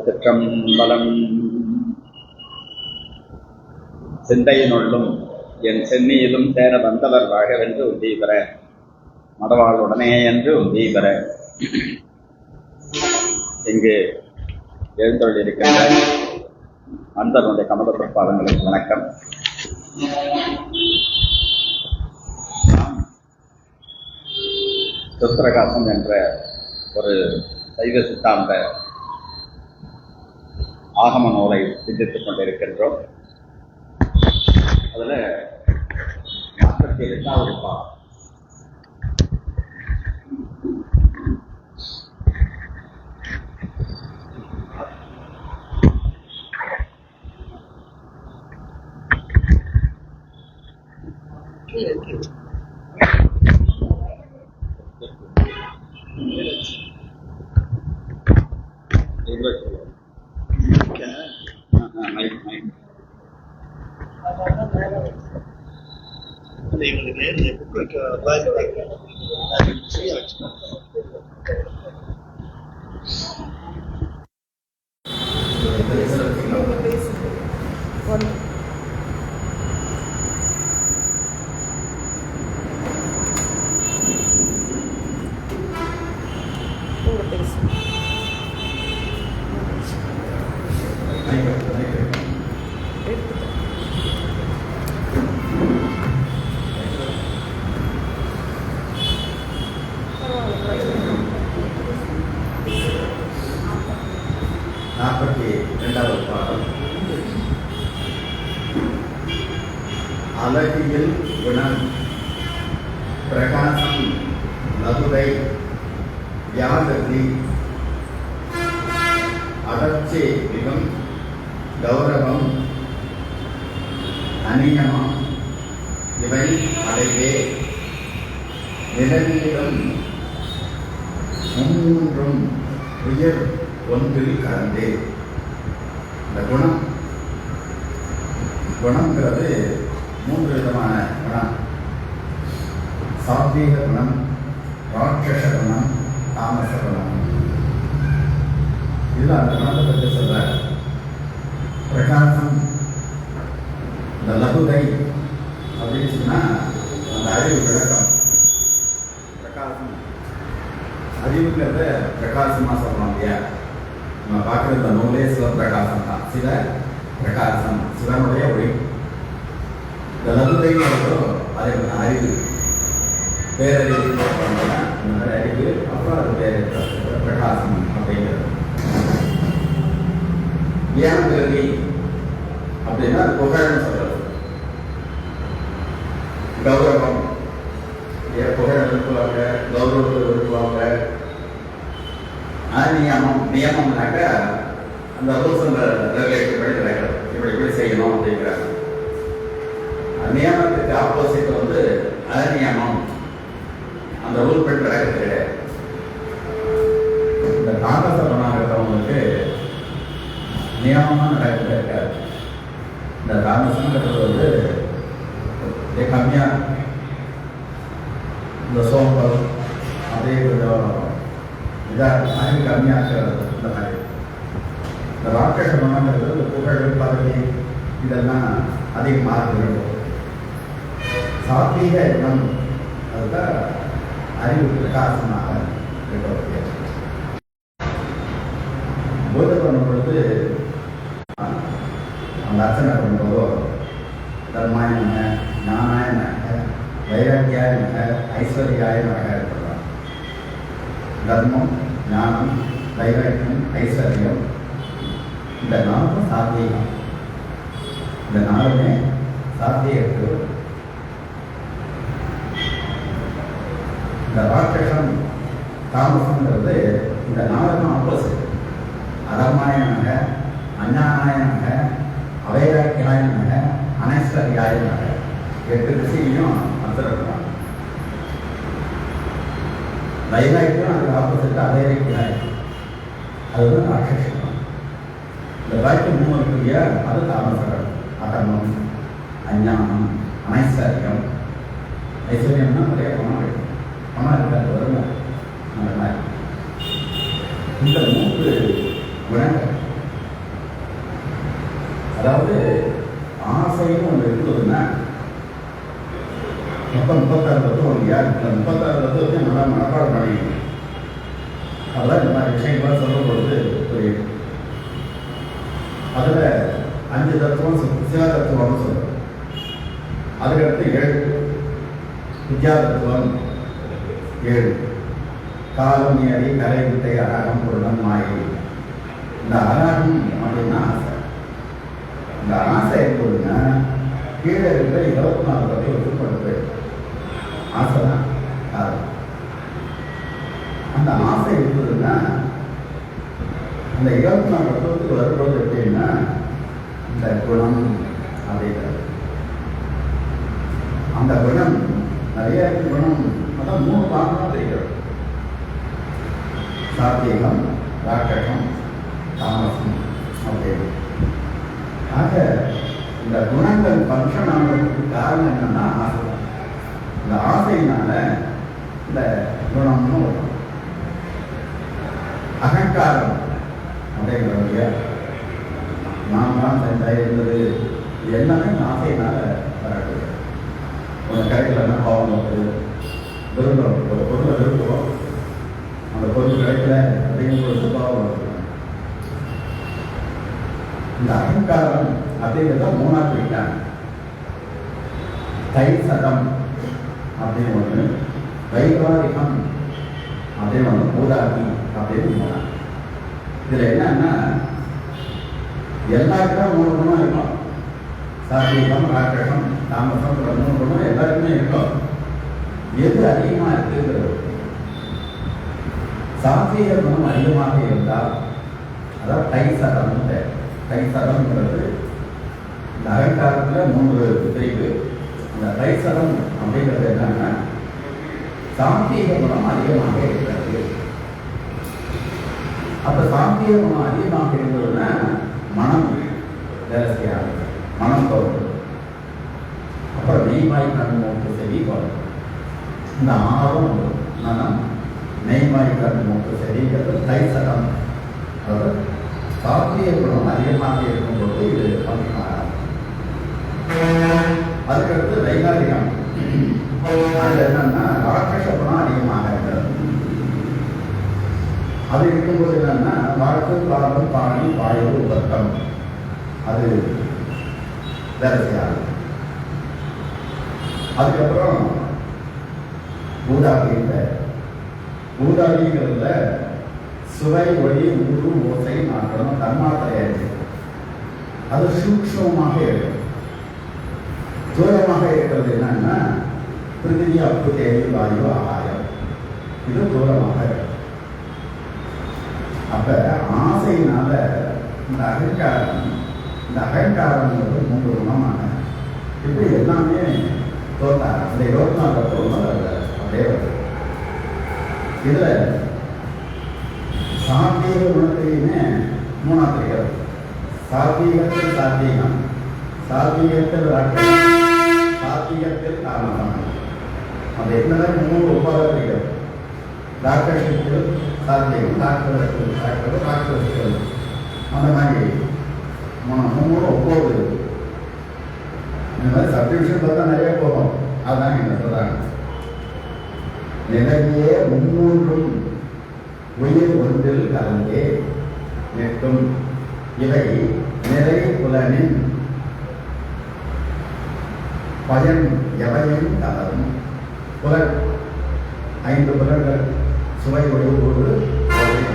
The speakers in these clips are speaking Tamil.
திருச்சிற்றம்பலம். சிந்தையினுள்ளும் என் சென்னியிலும் தேர வந்தவர் வாழவென்று உந்தீபெற மடவாளுடனே என்று உந்தீபெற இங்கு எழுந்தொழிருக்கின்ற அன்பருடைய கமல பொற்பாதங்களுக்கு வணக்கம். சுத்திரகாசம் என்ற ஒரு சைவ சித்தாந்த ஆகம நூலை சிந்தித்துக் கொண்டிருக்கின்றோம். அதில் 48வது பாடம். அழகியில் குணம் பிரகாசம் மதுரை வியாகதி அடர்ச்சி மிகம் கௌரவம் அநியமம் இவை அடைவே நிலநீளம் மூன்றும் உயர் ஒன்றில் கலந்தே. இந்த குணம்ங்கிறது 3 விதமான குணம். சாத்வீக குணம், ராட்சச குணம், தாமச குணம். இதில் அந்த குணத்தை பற்றி சொல்ற பிரகாசம், இந்த லகுதை அப்படின்னு சொன்னா அந்த அறிவு விளக்கம். பிரகாசம் அறிவுங்கிறத பிரகாசமாக சொல்லலாம் இல்லையா? நம்ம பார்க்குற இந்த நூலே சிவபிரகாசம் தான். சிவ பிரகாசம், சிவனுடைய ஒளி. இந்த லகுதைங்கிறதோ அதை அறிவு, பேரறிவு, இந்த மாதிரி அறிவு. அப்புறம் அது பிரகாசம் அப்படிங்கிறது. வியாகதி அப்படின்னா அது புகழ்னு சொல்றது. கௌரவம், புகழ விரும்புவாங்க, கௌரவத்தை விரும்புவாங்க. நியமம்னாக்க அந்த ரூல்ஸ் அண்ட் ரெகுலேஷன் படி நடக்கிறது. இப்படி செய்யணும் அப்படிங்கிறாங்க. நியமத்துக்கு ஆப்போசிட் அநியமம், அந்த ரூல் படி நடக்கிறது கிடையாது. இந்த தாமச குணம் இருக்கிறவங்களுக்கு நியமமாக நடக்கிறது இருக்காது. இந்த தாமசங்கிறது கம்மியாக இந்த சோம்பல் அப்படியே கொஞ்சம் இதாக அறிவு கம்மியாக இந்த மாதிரி. இந்த ராட்சச குணங்கிறது இந்த புகழ், பதவி இதெல்லாம் அதிகமாக வேண்டும். சாத்வீக குணம் அதுதான் அறிவு பிரகாசமாக இருக்கிறது. பூஜை பண்ணும் பொழுது அந்த அர்ச்சனை பண்ணும்போதோ தர்மாய நம, ஞானாய நம, வைராக்கியாய நம, ஐஸ்வர்யாய நமக இருக்கலாம். தர்மம், ஞானம், வைராக்கியம், ஐஸ்வர்யம், இந்த 4 சாத்வீகம். இந்த 4மே சாத்வீகத்துக்கு. இந்த ராட்சசம், தாமசங்கிறது இந்த 4க்கும் ஆப்போசிட். அதர்மாய நமக, அஞ்ஞானாய நமக, அவைராக்கியாய நமக, அனைஸ்வர்யாய நமக. 8 திசையும் அர்த்தம். வைராக்கியம் அதுக்கு ஆப்போசிட் அவைராக்கியாய, அதுதான் ராட்சசம். இந்த பாக்கி 3 இருக்கு இல்லையா, அது தாமசம். அதர்மம், அஞ்ஞானம், அனைஸ்வர்யம். ஐஸ்வர்யம்னா நிறைய பணம் கிடைக்கும். பணம் இருக்காது, வரும் அந்த மாதிரி. இந்த 3 குணங்கள் அதாவது ஆசைன்னு ஒன்று இருக்குதுன்னா மொத்தம் 36 தத்துவம் இல்லையா? இந்த 36 தத்துவத்தையும் நல்லா மனப்பாடம் பண்ணிக்கணும். அதெல்லாம் இந்த மாதிரி விஷயங்கள்லாம் சொல்லும் பொழுது புரியும். அதில் 5 தத்துவம் சிவ தத்துவம்னு சொல்கிறோம். அதுக்கடுத்து 7 வித்யா தத்துவம் 7 காலம் நியதி கலை வித்தை அராகம் பொருளம் மாயை. இந்த அராகம் அப்படின்னா ஆசை. இந்த ஆசை எப்போதுன்னா கீழே இருக்கிற 24 தத்துவத்துக்கு படுத்து ஆசை தான் காரணம். அந்த ஆசை இருக்குதுன்னா அந்த 24 தத்துவத்துக்கு வரும்போது எப்படின்னா இந்த குணம் அப்படிங்கிறது. அந்த குணம் நிறைய குணம் அதான் 3 பாகமாக தெரிகிறது. சாத்வீகம், ராட்சசம், தாமசம் அப்படின்னு. ஆக இந்த குணங்கள் ஃபங்க்ஷன் ஆகிறதுக்கு காரணம் என்னன்னா ஆசை. இந்த ஆசையினால இந்த குணம்னு வரும். அகங்காரம் அப்படிங்கிறவங்க நான் தான் செஞ்சேன் இருந்தது இது எல்லாமே இந்த ஆசையினால வரக்கூடிய உனக்கு கிடைக்கலன்னா பாவம் வருது. விரும்புகிறோம், ஒரு பொருளை விரும்புகிறோம், அந்த பொருள் கிடைக்கல அப்படிங்கிறது பாவம் வருது. இந்த அகங்காரம் அப்படிங்கிறத 3ஆக பிரிட்டாங்க. தைசதம் அப்படின்னு ஒன்று, வைகாரிகம் அப்படின்னு ஒன்று, பூதாதி அப்படின்னு 3. இதில் என்னன்னா எல்லாருக்கும் 3 குணம் இருக்கும். சாத்வீகம், ராட்சசம், தாமசம் 3 குணம் எல்லாருக்குமே இருக்கும். எது அதிகமாக இருக்குங்கிறது. சாத்வீக குணம் அதிகமாக இருந்தால் அதாவது தைசதம். தைசதம்ங்கிறது இந்த அகங்காரத்தில் 3 பிரிவு. இந்த தைசதம் அப்படிங்கிறது என்னன்னா சாத்வீக குணம் அதிகமாக இருக்கிறது. அப்போ சாத்வீக குணம் அதிகமாக இருந்ததுன்னா மனம் வேலையாக மனம் தோன்றும். அப்புறம் மெய்மாய் கண் மூக்கு செவி வரும். இந்த 6 மனம் மெய்மாய் கண் மூக்கு செவிங்கிறது தைசதம். அதாவது சாத்வீக குணம் அதிகமாக இருக்கும்போது இது அபிமானம். அதுக்கடுத்து வைகாரிகம். அது என்னன்னா ராட்சச குணம் அதிகமாக இருக்கிறது. அது இருக்கும்போது என்னன்னா வாழ்க்கை காலம் பாணி வாயு உபத்தம் அது வேலையாக. அதுக்கப்புறம் பூதாதிங்கிறதுல சுவை, ஒளி, ஊறு, ஓசை, நாட்டம் தன்மாத்திரையாக அது சூக்ஷ்மமாக இருக்கும். தூரமாக இருக்கிறது என்னன்னா பிருத்திவி, அப்பு, தேவி, வாயு, ஆகாயம் இது தூரமாக இருக்கும். அப்ப ஆசையினால இந்த அகங்காரங்கிறது 3 குணமான இப்படி எல்லாமே தோத்தாங்க. இந்த 24 அப்படியே வருது. இதுல சாத்வீக குணத்தையுமே 3ஆக பிரிக்கிறது. சாத்வீகத்தில் சாத்வீகம், சாத்வீகத்தில் ராட்சசம், சாத்வீகத்தில் தாமசம். அது என்ன 3 ஒவ்வாறு பிரிக்கிறது. ராட்சசத்தில் சாத்வீகம், ராட்சசத்தில் அந்த மாதிரி 3 ஒவ்வொரு இந்த மாதிரி சப்டிவிஷன் பார்த்தா நிறைய போகும். அதுதான் என்ன சொல்றாங்க, நிலையே 3 உயிர் ஒன்றில் கலந்தே நிற்கும் இவை நிறை புலனின் பயன் எவையும் கலரும். புலன் 5 புலன்கள் சுவை, ஒளி, ஊறு,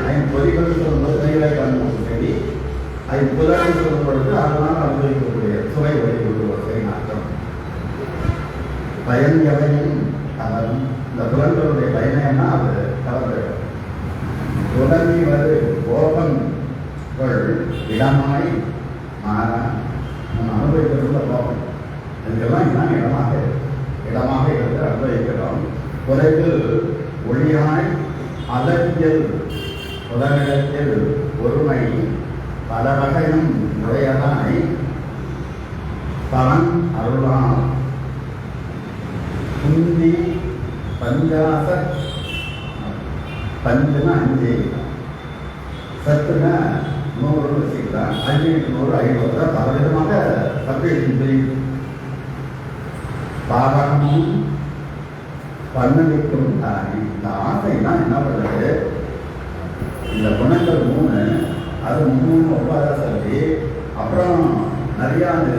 5 பொறிகள் சொல்லும்போது நெய்களை கண்ணும் சரி, 5 புலன்கள் சொல்லும் பொழுது அதனால் அனுபவிக்கக்கூடிய சுவை, ஒளி, ஊறு, ஓசை, நாட்டம் பயன் எவையும் கலரும். இந்த புலன்களுடைய பயனைன்னா அது கலந்துடும். உடனே வந்து கோபங்கள் இடமாய் மாற நம்ம அனுபவிக்கிறதுல கோபம் இதுக்கெல்லாம் இதுதான் இடமாக இருந்து அனுபவிக்கிறோம். குறைவில் ஒளியாய் அலகியல் உலகிடத்தில் ஒருமை பல வகையும் உடையதாய் தவன் அருளால் குந்தி பஞ்சாச பஞ்சுனா 5 சத்துனா 100 வச்சுக்கலாம், 5 × 100 50, பலவிதமாக சப்டிவிஷன் தெரியும். பாகமும் பண்ணவிக்கும் தானே. இந்த ஆசைனா என்ன பண்ணுறது, இந்த குணங்கள் 3 அது 3 ஒவ்வாத சொல்லி அப்புறம் நிறையா அந்த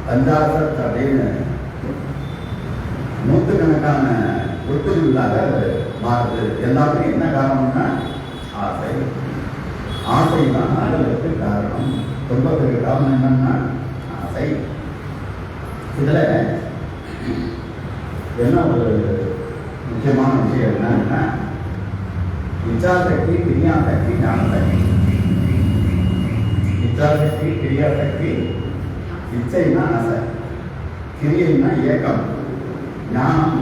பஞ்சாசத் அப்படின்னு நூற்றுக்கணக்கான உறுப்புகள் இல்லாத மாறுது. எல்லாமே என்ன காரணம்னா ஆசை. ஆசை தான் அதற்கு காரணம். துன்பத்துக்கு காரணம் என்னன்னா ஆசை. இதில் என்ன ஒரு முக்கியமான விஷயம் என்னன்னா இச்சாசக்தி, கிரியாசக்தி, ஞானசக்தி. இச்சாசக்தி, கிரியாசக்தி. இச்சைன்னா ஆசை, கிரியைன்னா இயக்கம், ஞானம்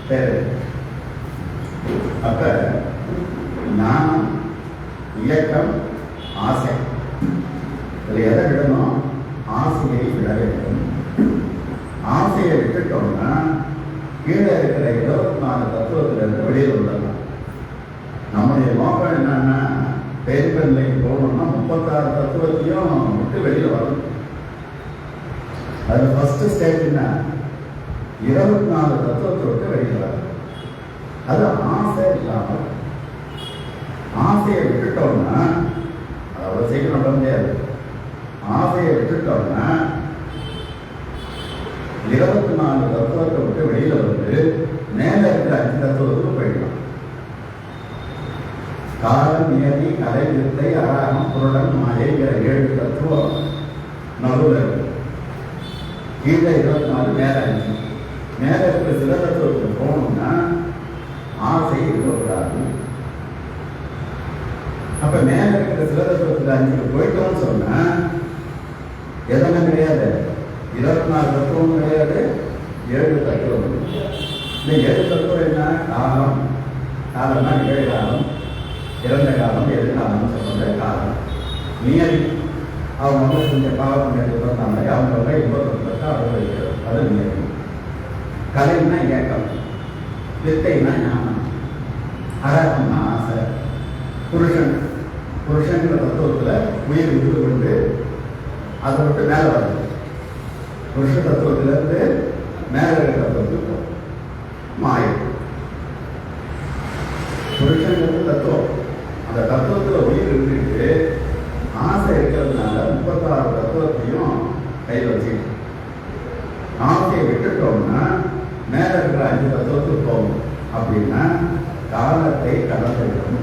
பேரு. அப்ப ஞானம், இயக்கம், ஆசை. இதில் எதை விடணும்? ஆசையை விட வேண்டும். ஆசையை விட்டுட்டோம்னா கீழே இருக்கிற 24 தத்துவத்திலிருந்து வெளியில் விடலாம். நம்முடைய நோக்கம் என்னன்னா பெரிய நிலைக்கு போகணும்னா 36 தத்துவத்தையும் விட்டு வெளியில் வரணும். அதில் ஃபர்ஸ்ட் ஸ்டேஜ் என்ன? 24 தத்துவத்தை விட்டு வெளியில் வரணும். அது ஆசை இல்லாமல். ஆசையை விட்டுட்டோம்னா அது அவ்வளோ சீக்கிரம் வர முடியாது. ஆசையை விட்டுட்டோம்னா 24 தத்துவத்தை விட்டு வெளியில வந்து மேல இருக்கிற 5 தத்துவத்துக்கு போயிடலாம். காலம், நியதி, கலை, வித்தை, அராகம், புருடன், மாயைங்கிற 7 தத்துவம் நடுவில் இருக்கு. கீழே 24, மேல 5. மேல இருக்கிற சில தத்துவத்துக்கு போகணும்னா ஆசை இருக்கக்கூடாது. அப்ப மேல இருக்கிற சில தத்துவத்துக்கு 5 போயிட்டோம்னு சொன்னா எதுவுமே கிடையாது. 24 தத்துவம் கிடையாது, 7 தத்துவம். இந்த 7 தத்துவம் என்ன? காலம். காலம்னா நிகழ்காலம், இறந்த காலம், எதிர்காலம் சொல்ற காலம். நியதி, அவங்க செஞ்ச பாவம் பிறந்தாங்க, அவங்க இன்பத்தை அனுபவிக்கிறது, அது நியதி. கலைன்னா இயக்கம், வித்தைனா ஞானம், அழகம்னா ஆசை. புருஷங்கிற தத்துவத்தில் உயிர் விட்டு கொண்டு அதை விட்டு மேலே வருது. புருஷ தத்துவத்திலிருந்து மேல இருக்கிற தத்துவத்துக்கு மாயம். புருஷங்கிறது தத்துவம். அந்த தத்துவத்தில் உயிர் இருந்துட்டு ஆசை இருக்கிறதுனால 36 தத்துவத்தையும் கையில் வச்சுக்கணும். ஆசையை விட்டுட்டோம்னா மேல இருக்கிற 5 தத்துவத்துக்கு போகும். அப்படின்னா காலத்தை கடந்துவிடும்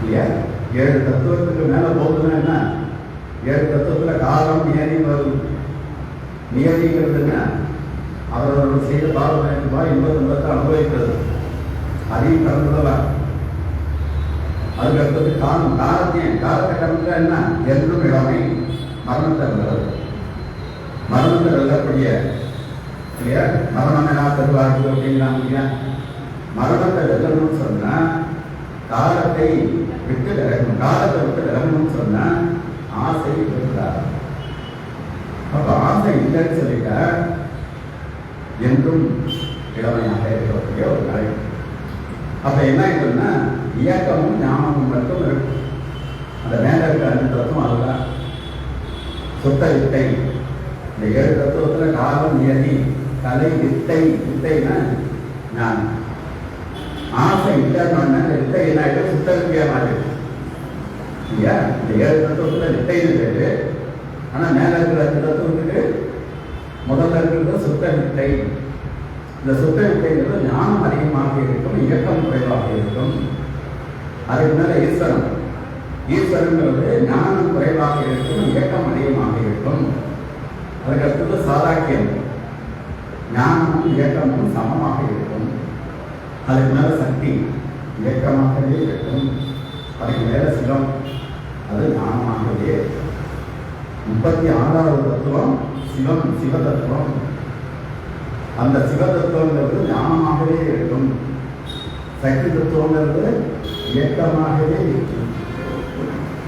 இல்லையா? 7 தத்துவத்துக்கு மேல போகுதுன்னா என்ன? 7 தத்துவத்துல காலம், நியதி வரும். நியதிங்கிறது என்ன? அவரவர்கள் செய்த பாவம் இன்பத்தை அனுபவிக்கிறது, அதையும் கடந்துடலாம். அதுக்கு அடுத்தது காலம். காலத்தை கடந்தா என்ன? என்றும் இளமை, மரணத்தை வெல்றது. மரணத்தை வெல்லக்கூடிய இல்லையா? மரணம் என்ன தருவார்கள் அப்படிங்கிறாங்க இல்லையா? மரணத்தை வெல்லணும்னு சொன்னா காலத்தை விட்டு விலகணும். காலத்தை விட்டு விலகணும்னு சொன்னா ஆசை இருக்கிறார். அப்ப ஆசை இல்லைன்னு சொல்லிட்டா என்றும் இளமையாக இருக்கக்கூடிய ஒரு நிலை. அப்ப என்ன ஆயிடும்னா இயக்கமும் ஞானமும் மட்டும் இருக்கும். அந்த மேல இருக்கிற 5 தத்துவம் அதுதான். சுத்த வித்தை. இந்த 7 தத்துவத்துல காலம், நியதி, கலை, வித்தை. வித்தைனா ஞானம். ஆசை இல்லைன்னா வித்தை என்ன ஆயிடும்? சுத்த வித்தியா மாறிடும் இல்லையா? இந்த 7 தத்துவத்துல வித்தைன்னு பேரு. ஆனா மேல இருக்கிற 5 தத்துவத்துக்கு முதல்ல இருக்கிறது சுத்த வித்தை. இந்த சுத்த வித்தைங்கிறது ஞானம் அதிகமாக இருக்கும், இயக்கம் குறைவாக இருக்கும். அதுக்கு மேல ஈஸ்வரன். ஈஸ்வரங்கிறது ஞானம் குறைவாக இருக்கும், இயக்கம் அதிகமாக இருக்கும். அதுக்கு அடுத்தது சாதாக்கியம். ஞானமும் இயக்கமும் சமமாக இருக்கும். அதுக்கு மேல சக்தி, இயக்கமாகவே இருக்கும். அதுக்கு மேல சிவம், அது ஞானமாகவே இருக்கும். 36வது தத்துவம் சிவம், சிவ தத்துவம். அந்த சிவ தத்துவங்கிறது ஞானமாகவே இருக்கும். சக்தி தத்துவங்கிறது இயக்கமாகவே இருக்கும்.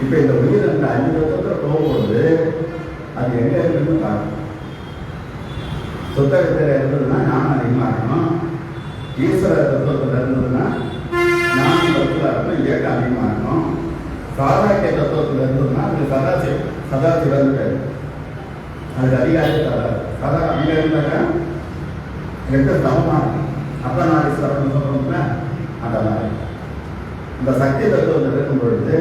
இப்ப இந்த உயிர் அந்த 5 தத்துவத்தில் போகும்போது அது எங்க இருக்குன்னு பார்க்கணும். சுத்த வித்தையில இருந்ததுன்னா ஞானம் அதிகமாக இருக்கணும். ஈஸ்வர தத்துவத்தில் இருந்ததுன்னா ஞானம் தத்துவத்தில் இருக்கணும், இயக்கம் அதிகமாக இருக்கணும். சாதாக்கிய தத்துவத்தில் இருந்ததுன்னா அது சதாசிவன் பேர். அதுக்கு அதிகாரி சதா அங்கே இருந்தாக்கா ரெண்டு சமமாக அர்த்தநாரீஸ்வரன் சொல்றோம்னா அந்த மாதிரி இந்த சக்தி தத்துவத்தில் இருக்கும் பொழுது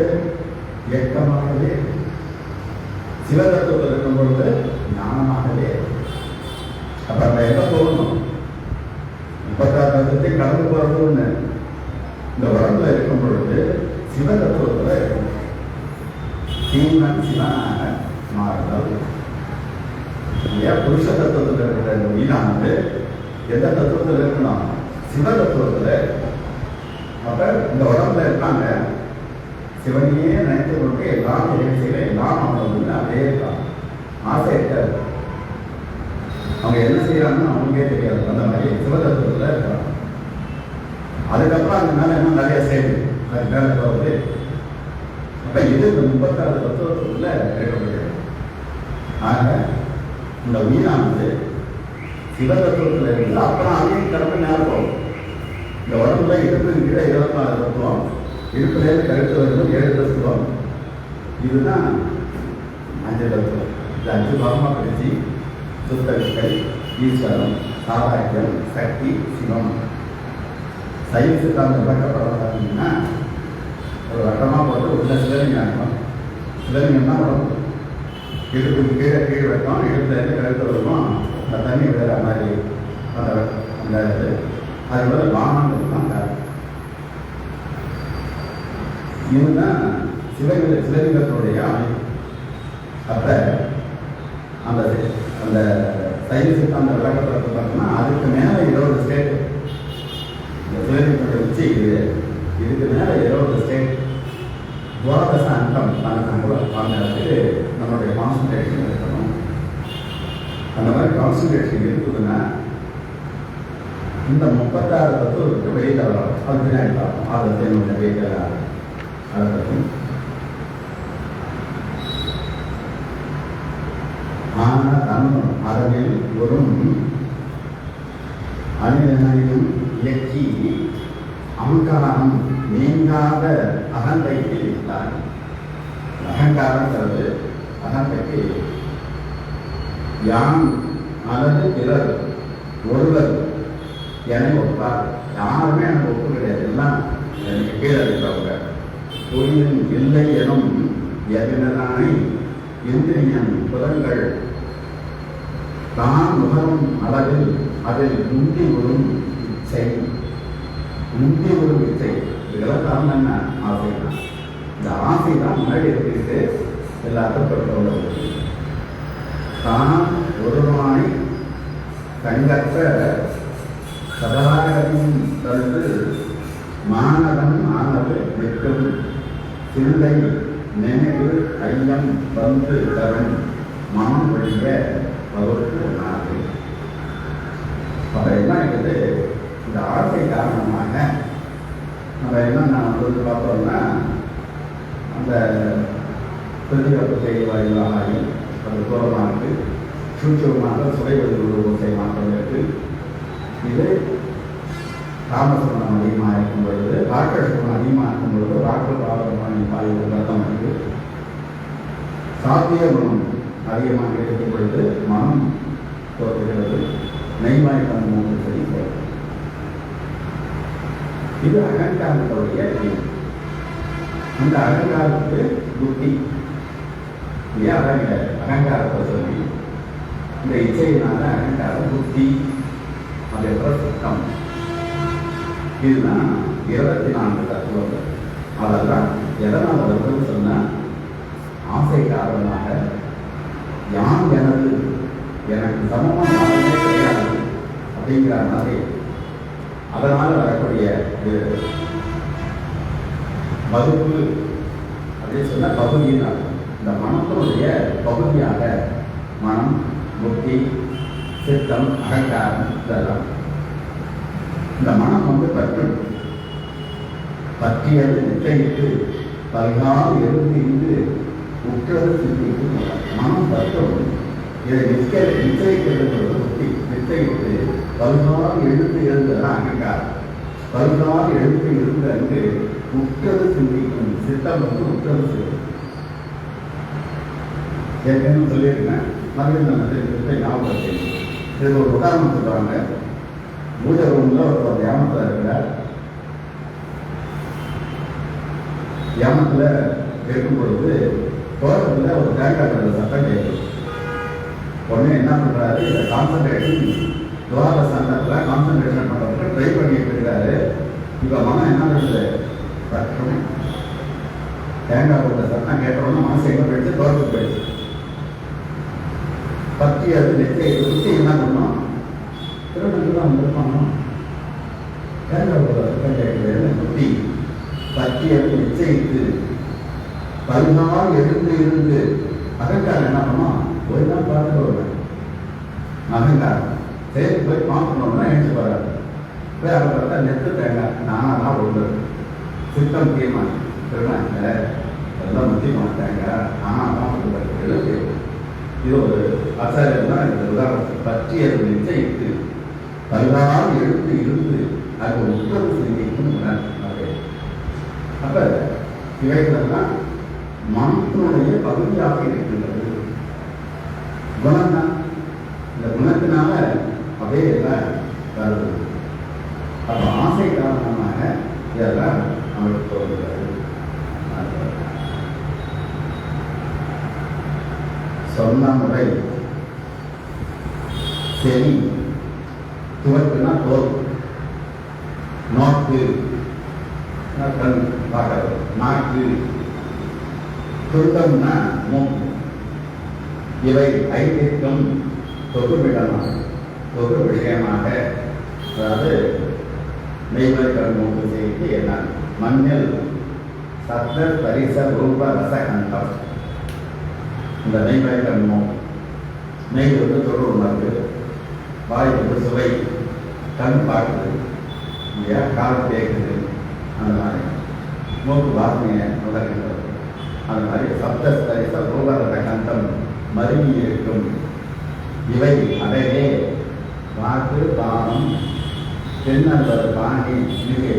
இயக்கமாகவே, சிவ தத்துவத்தில் இருக்கும் பொழுது ஞானமாகவே. அப்ப நம்ம என்ன சொல்லணும், 36 தத்துவத்தையும் கடந்து போறதுன்னு இந்த உடம்புல இருக்கும் பொழுது சிவ தத்துவத்தில் இருக்கும். சீமன் சிவனாக மாறுதல். ஏன் புருஷ தத்துவத்தில் இருக்கிற உயிரானது எந்த தத்துவத்தில் இருக்கணும், சிவ தத்துவத்தில். அப்ப இந்த உடம்புல இருக்காங்க, சிவனையே நினைத்து கொண்டு எல்லாம் நிகழ்ச்சியில எல்லாம் அவங்க அதே இருக்காங்க. ஆசை இருக்காது, அவங்க என்ன செய்யறாங்கன்னு அவங்களுக்கே தெரியாது. அந்த மாதிரி சிவ தத்துவத்தில் இருக்கிறாங்க. அதுக்கப்புறம் அந்த மேல இன்னும் நிறைய செய்யுது, அது மேல போகுது. அப்ப இது இந்த 36 தத்துவத்துக்குள்ள இருக்கப்படுகிறது. ஆக இந்த உயிரானது சிவ தத்துவத்தில் இருந்து அப்புறம் அதையும் கடந்து நேரம் போகும். இந்த உடம்புல இடுப்பு கீழே 24 தத்துவம், இடுப்புலேருந்து கழுத்து வரைக்கும் 7 தத்துவம். இதுதான் 5 தத்துவம். இந்த 5 பாகமாக பிரிச்சு சுத்த வித்தை, ஈஸ்வரம், சாதாக்கியம், சக்தி, சிவம். சைவ சித்தாந்தம் விளக்கப்படம் பார்த்தீங்கன்னா ஒரு வட்டமாக போட்டு உள்ள சிவலிங்கம். சிவலிங்கம் தான் உடம்பு. இடுப்புக்கு கீழே வைக்கும், இடுப்புலேருந்து கழுத்து வரைக்கும் அந்த தண்ணி விடுற மாதிரி அந்த இது. அது போல வானங்கள் தான் காரணம். இதுதான் சிவலிங்கத்தினுடைய அமைப்பு. அப்ப அந்த அந்த சைவ சித்தாந்த விளக்கப்படத்தை பார்த்தோம்னா அதுக்கு மேல 20 ஸ்டேட். இந்த சிவலிங்கத்துடைய உச்சி இதுக்கு மேல 20 ஸ்டேட். துவாதச அங்கம் கூட அந்த இடத்துக்கு நம்மளுடைய கான்சன்ட்ரேஷன் இருக்கணும். அந்த மாதிரி கான்சன்ட்ரேஷன் இருக்குதுன்னா இந்த 36 தத்துவத்துக்கு வெளியில் வரலாம். அது பின்னாடி பார்ப்போம். அதை வெளியில் அதை பற்றி. அதனில் ஒரு அணியனையும் இயக்கி அகங்காரம் நீங்காத அகந்தைக்கு இருந்தார். அகங்காரங்கிறது அகந்தைக்கு யான் அல்லது பிறர் ஒருவர் என்னை ஒப்பார். யாருமே எனக்கு ஒப்பு கிடையாது, எல்லாம் எனக்கு கீழே இருக்கிறவங்க. தொழிலின் இல்லை எனும் எதிரானை இந்திரியன் புலன்கள் தான் நுகரும் அளவில் அதில் முந்தி வரும் இச்சை. முந்தி வரும் இச்சை இதெல்லாம் தான் என்ன ஆசை தான். இந்த ஆசை தான் முன்னாடி எடுத்துக்கிட்டு எல்லாத்தையும் பெற்றோர்கள் தான் ஒருவானை கண்கற்ற சதாகரின் தழுது மானவன் ஆனது நிற்கும் சிந்தை நினைவு ஐயம் வந்து தரும் மனம் வழிய அவருக்கு ஒன்றாது. அப்ப என்ன இருக்குது, இந்த ஆசை காரணமாக நம்ம என்ன வந்து பார்த்தோம்னா அந்த பிரதிபலிப்பு செய்தி வாயிலாக அது தூரமாக சூட்சமாக சுவைவதில் உருவத்தை மாற்றங்களுக்கு இது தாமசமனம் அதிகமாக இருக்கும் பொழுது, ராக்கசுமனம் அதிகமாக இருக்கும் பொழுது ராக்கபாதமான பாய்வு ரத்தம் இருக்கு. சாத்திய குணம் அதிகமாக இருக்கும் பொழுது மனம் தோற்றுகிறது, நெய்வாய்க்கான மூன்று சரி போகும். இது அகங்காரத்துடைய அந்த அகங்காரத்துக்கு புத்தி. ஏன் அகங்காரத்தை சொல்லி இந்த இச்சையினால அகங்கார புத்தி அது சுத்தம். இதுதான் 24 தத்துவங்கள். அதெல்லாம் எதனால் வருதுன்னு சொன்னா ஆசை காரணமாக யான் எனது, எனக்கு சமமாக யாருமே கிடையாது அப்படிங்கிற மாதிரி அதனால வரக்கூடிய வகுப்பு அப்படின்னு சொன்னா பகுதியினால் இந்த மனத்தினுடைய பகுதியாக மனம், புத்தி, சித்தம், அகங்காரம் இதெல்லாம். இந்த மனம் வந்து பற்றியது நிச்சயித்து பல்கால் எழுந்து இன்று உற்றது சிந்தித்து மனம் பற்றும். இதை நிச்சயிக்கிறது புத்தி. நிச்சயித்து பல்கால் எழுந்து இருந்ததான் அகங்காரம். பல்கால் எழுந்து இருந்த அங்கு உற்றது சிந்திக்கும் சித்தம் வந்து உத்தரவு செய்யும். ஏற்கனவே சொல்லியிருக்கேன், மறுபடியும் நம்ம திருப்பி ஞாபகப்படுத்தி இதுக்கு ஒரு உதாரணம் சொல்லுவாங்க. பூஜை ரூமில் ஒரு தியானத்தில் இருக்கிறார். தியானத்தில் இருக்கும் பொழுது தோட்டத்தில் ஒரு தேங்காய் சத்தம் கேட்கும். உடனே என்ன பண்ணுறாரு, இந்த கான்சன்ட்ரேஷன் துவார சந்தத்தில் கான்சன்ட்ரேஷன் பண்ணுறதுக்கு ட்ரை பண்ணிட்டு இருக்காரு. இப்போ மனம் என்ன பண்ணுது, சட்டம் தேங்காய் போட்ட சத்தம் கேட்டோம்னா மனசு எங்கே போயிடுச்சு, தோட்டத்துக்கு போயிடுச்சு. பற்றி அது நெச்சை சுற்றி என்ன பண்ணோம், திருநெல்லாம் வந்திருப்பாங்க. தேங்காய் போட்ட சத்தம் கேட்குறது சுற்றி பற்றி அது நிச்சயித்து பதினாறு இருந்து அகங்காரம் என்ன பண்ணோம், போய் தான் பார்த்துட்டு வருவேன். அகங்காரம் சரி போய் பார்க்கணும்னா எழுந்து போறாரு. போய் அதை பார்த்தா நெத்து தேங்காய் நானாதான் ஒன்று. சித்தம் தீர்மானம் திருநாங்க எல்லாம் முக்கியமான தேங்காய் நானாதான் ஒன்று. இது ஒரு ஆச்சாரியர் தான் இந்த உதாரணத்தை பற்றி அது நிச்சயித்து பதினாறு இருந்து அது உத்தரவு சிந்திக்கும். அப்ப இவைகளெல்லாம் மனத்தினுடைய பகுதியாக இருக்கின்றது. குணம் தான். இந்த குணத்தினால அப்படியே எல்லாம் வருது. அப்ப ஆசை காரணமாக இதெல்லாம் நம்மளுக்கு தோன்றுகிறது. சொன்ன முறை செவி, துவக்குனா தோல், நோக்கு கண் பார்க்கறது, நாக்கு, துண்டம்னா மூக்கு. இவை ஐந்திற்கும் தொகு விஷயமாக, அதாவது மெய்வர்கள் மூக்கு செய்து என்ன மஞ்சள் சப்த பரிச ரூப ரசகண்டம். இந்த மெய்வர்கள் மூக்கு, மெய் வந்து தொடு உணர்வு, வாய் வந்து சுவை, கண் பார்க்குது இல்லையா, கால் கேட்குது, அந்த மாதிரி மூக்கு வாசனையை உணர்கின்றது. அந்த மாதிரி சப்தஸ்தரிச ரூபரச கண்டம் மருவி இருக்கும். இவை அடையே வாக்கு பானம் தென்னல்வது பாணி மிகு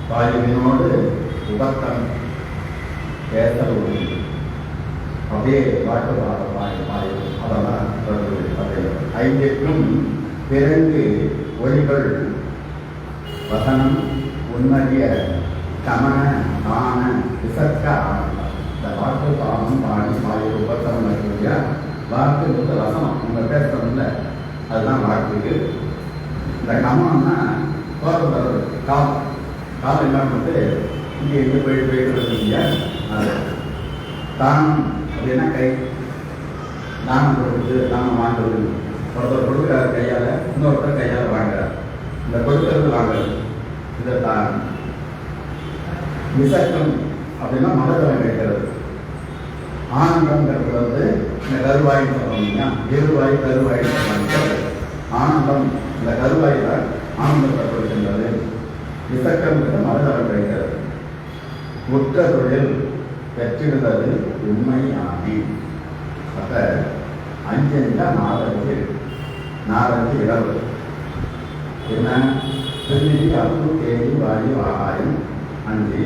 பாயுவினோடு உபத்தம் பேசல் உண்டு. அப்படியே வாக்கு பாyu அதெல்லாம் ஐந்திற்கும் பிறகு ஒளிகள் வசனம் உண்மைய கமன ஆன விசக்க ஆனந்தம். இந்த வாக்கு பானம் பாணி பாயு உபத்தம் இல்லையா, வாக்கு வந்து வசனம் உங்கள் பேசுறதுல அதுதான் வாக்குக்கு. இந்த கமனம்னா தோற்றது கால், கால் எல்லாம் வந்து இங்கே எங்கே போயிட்டு இல்லையா. அது தானம் அப்படின்னா கை, தானம் கொடுக்குது, தானம் வாங்குறது. ஒருத்தர் கொடுக்குறாரு கையால், இன்னொருத்தர் கையால் வாங்குறார். இந்த கொடுக்கறது வாங்குறது இதை தானம். விசக்கம் அப்படின்னா மதத்தலம் கேட்கறது. ஆனந்தம்ங்கிறது வந்து இந்த கருவாய் சொல்றோம்னா இருவாய் கருவாய் சொல்றாங்க. ஆனந்தம் இந்த கருவாய் தான் ஆனந்தத்தை கொடுக்கின்றது. விசக்கம்ங்கிறது மதத்தலம் கிடைக்கிறது. உற்ற தொழில் பெற்றிடுவது உண்மை ஆணி. அப்ப அஞ்சா நாலஞ்சு இடவு என்ன திருநெறி அப்பு தேடி வாயு ஆகாயம் அஞ்சு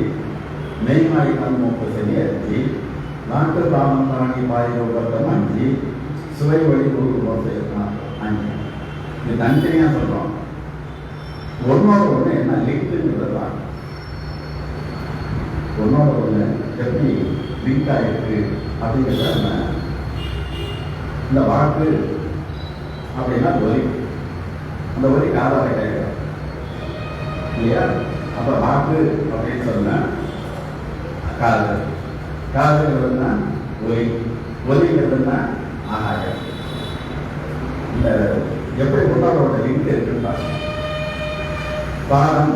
மெய்மாய் கண்மூக்கு செடி அஞ்சு நாட்டு பாவம் தாண்டி பாய் உபத்தம் அஞ்சு சுவை வழி கூட்டு போட்டு அஞ்சு. இது தனித்தனியாக சொல்கிறோம். ஒன்னோட ஒன்று என்ன லிங்க்ங்கிறது தான். ஒன்னோட ஒன்று எப்படி லிங்க் ஆகிருக்கு அப்படிங்கிறத நம்ம இந்த வாக்கு அப்படின்னா ஒலி, அந்த ஒலி காதால கேட்கிறோம் இல்லையா. அப்போ வாக்கு அப்படின்னு சொன்னா காது, காதுங்கிறதுனா ஒலி, ஒலிங்கிறதுனா ஆகாயம். இந்த எப்படி உன்னோட லிங்க் இருக்குன்னு பாருங்க. பாதம்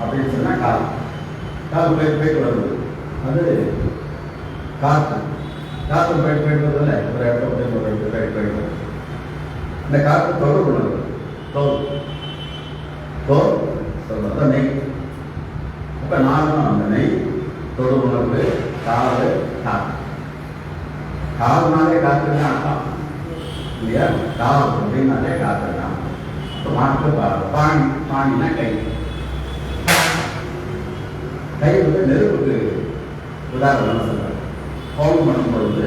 அப்படின்னு சொன்னா கால், கால் போயிட்டு வருது, அது காற்று, காற்று போயிட்டு வருதுல்ல, ஒரு இடத்துல ஒரு இடத்துல போயிட்டு இந்த காற்று தொடர்பு உள்ளது. தோல் சொல்றது நெய். அப்ப நானும் அந்த நெய் தொடு உணர்வு காது காற்று. காதுனாலே காற்றுன்னு அர்த்தம் இல்லையா. காது அப்படின்னாலே காற்று தான். மாட்டு பாணி, பாணினா கை. கை வந்து நெருப்புக்கு உதாரணம் சொல்கிறார். ஹோமம் பண்ணும் பொழுது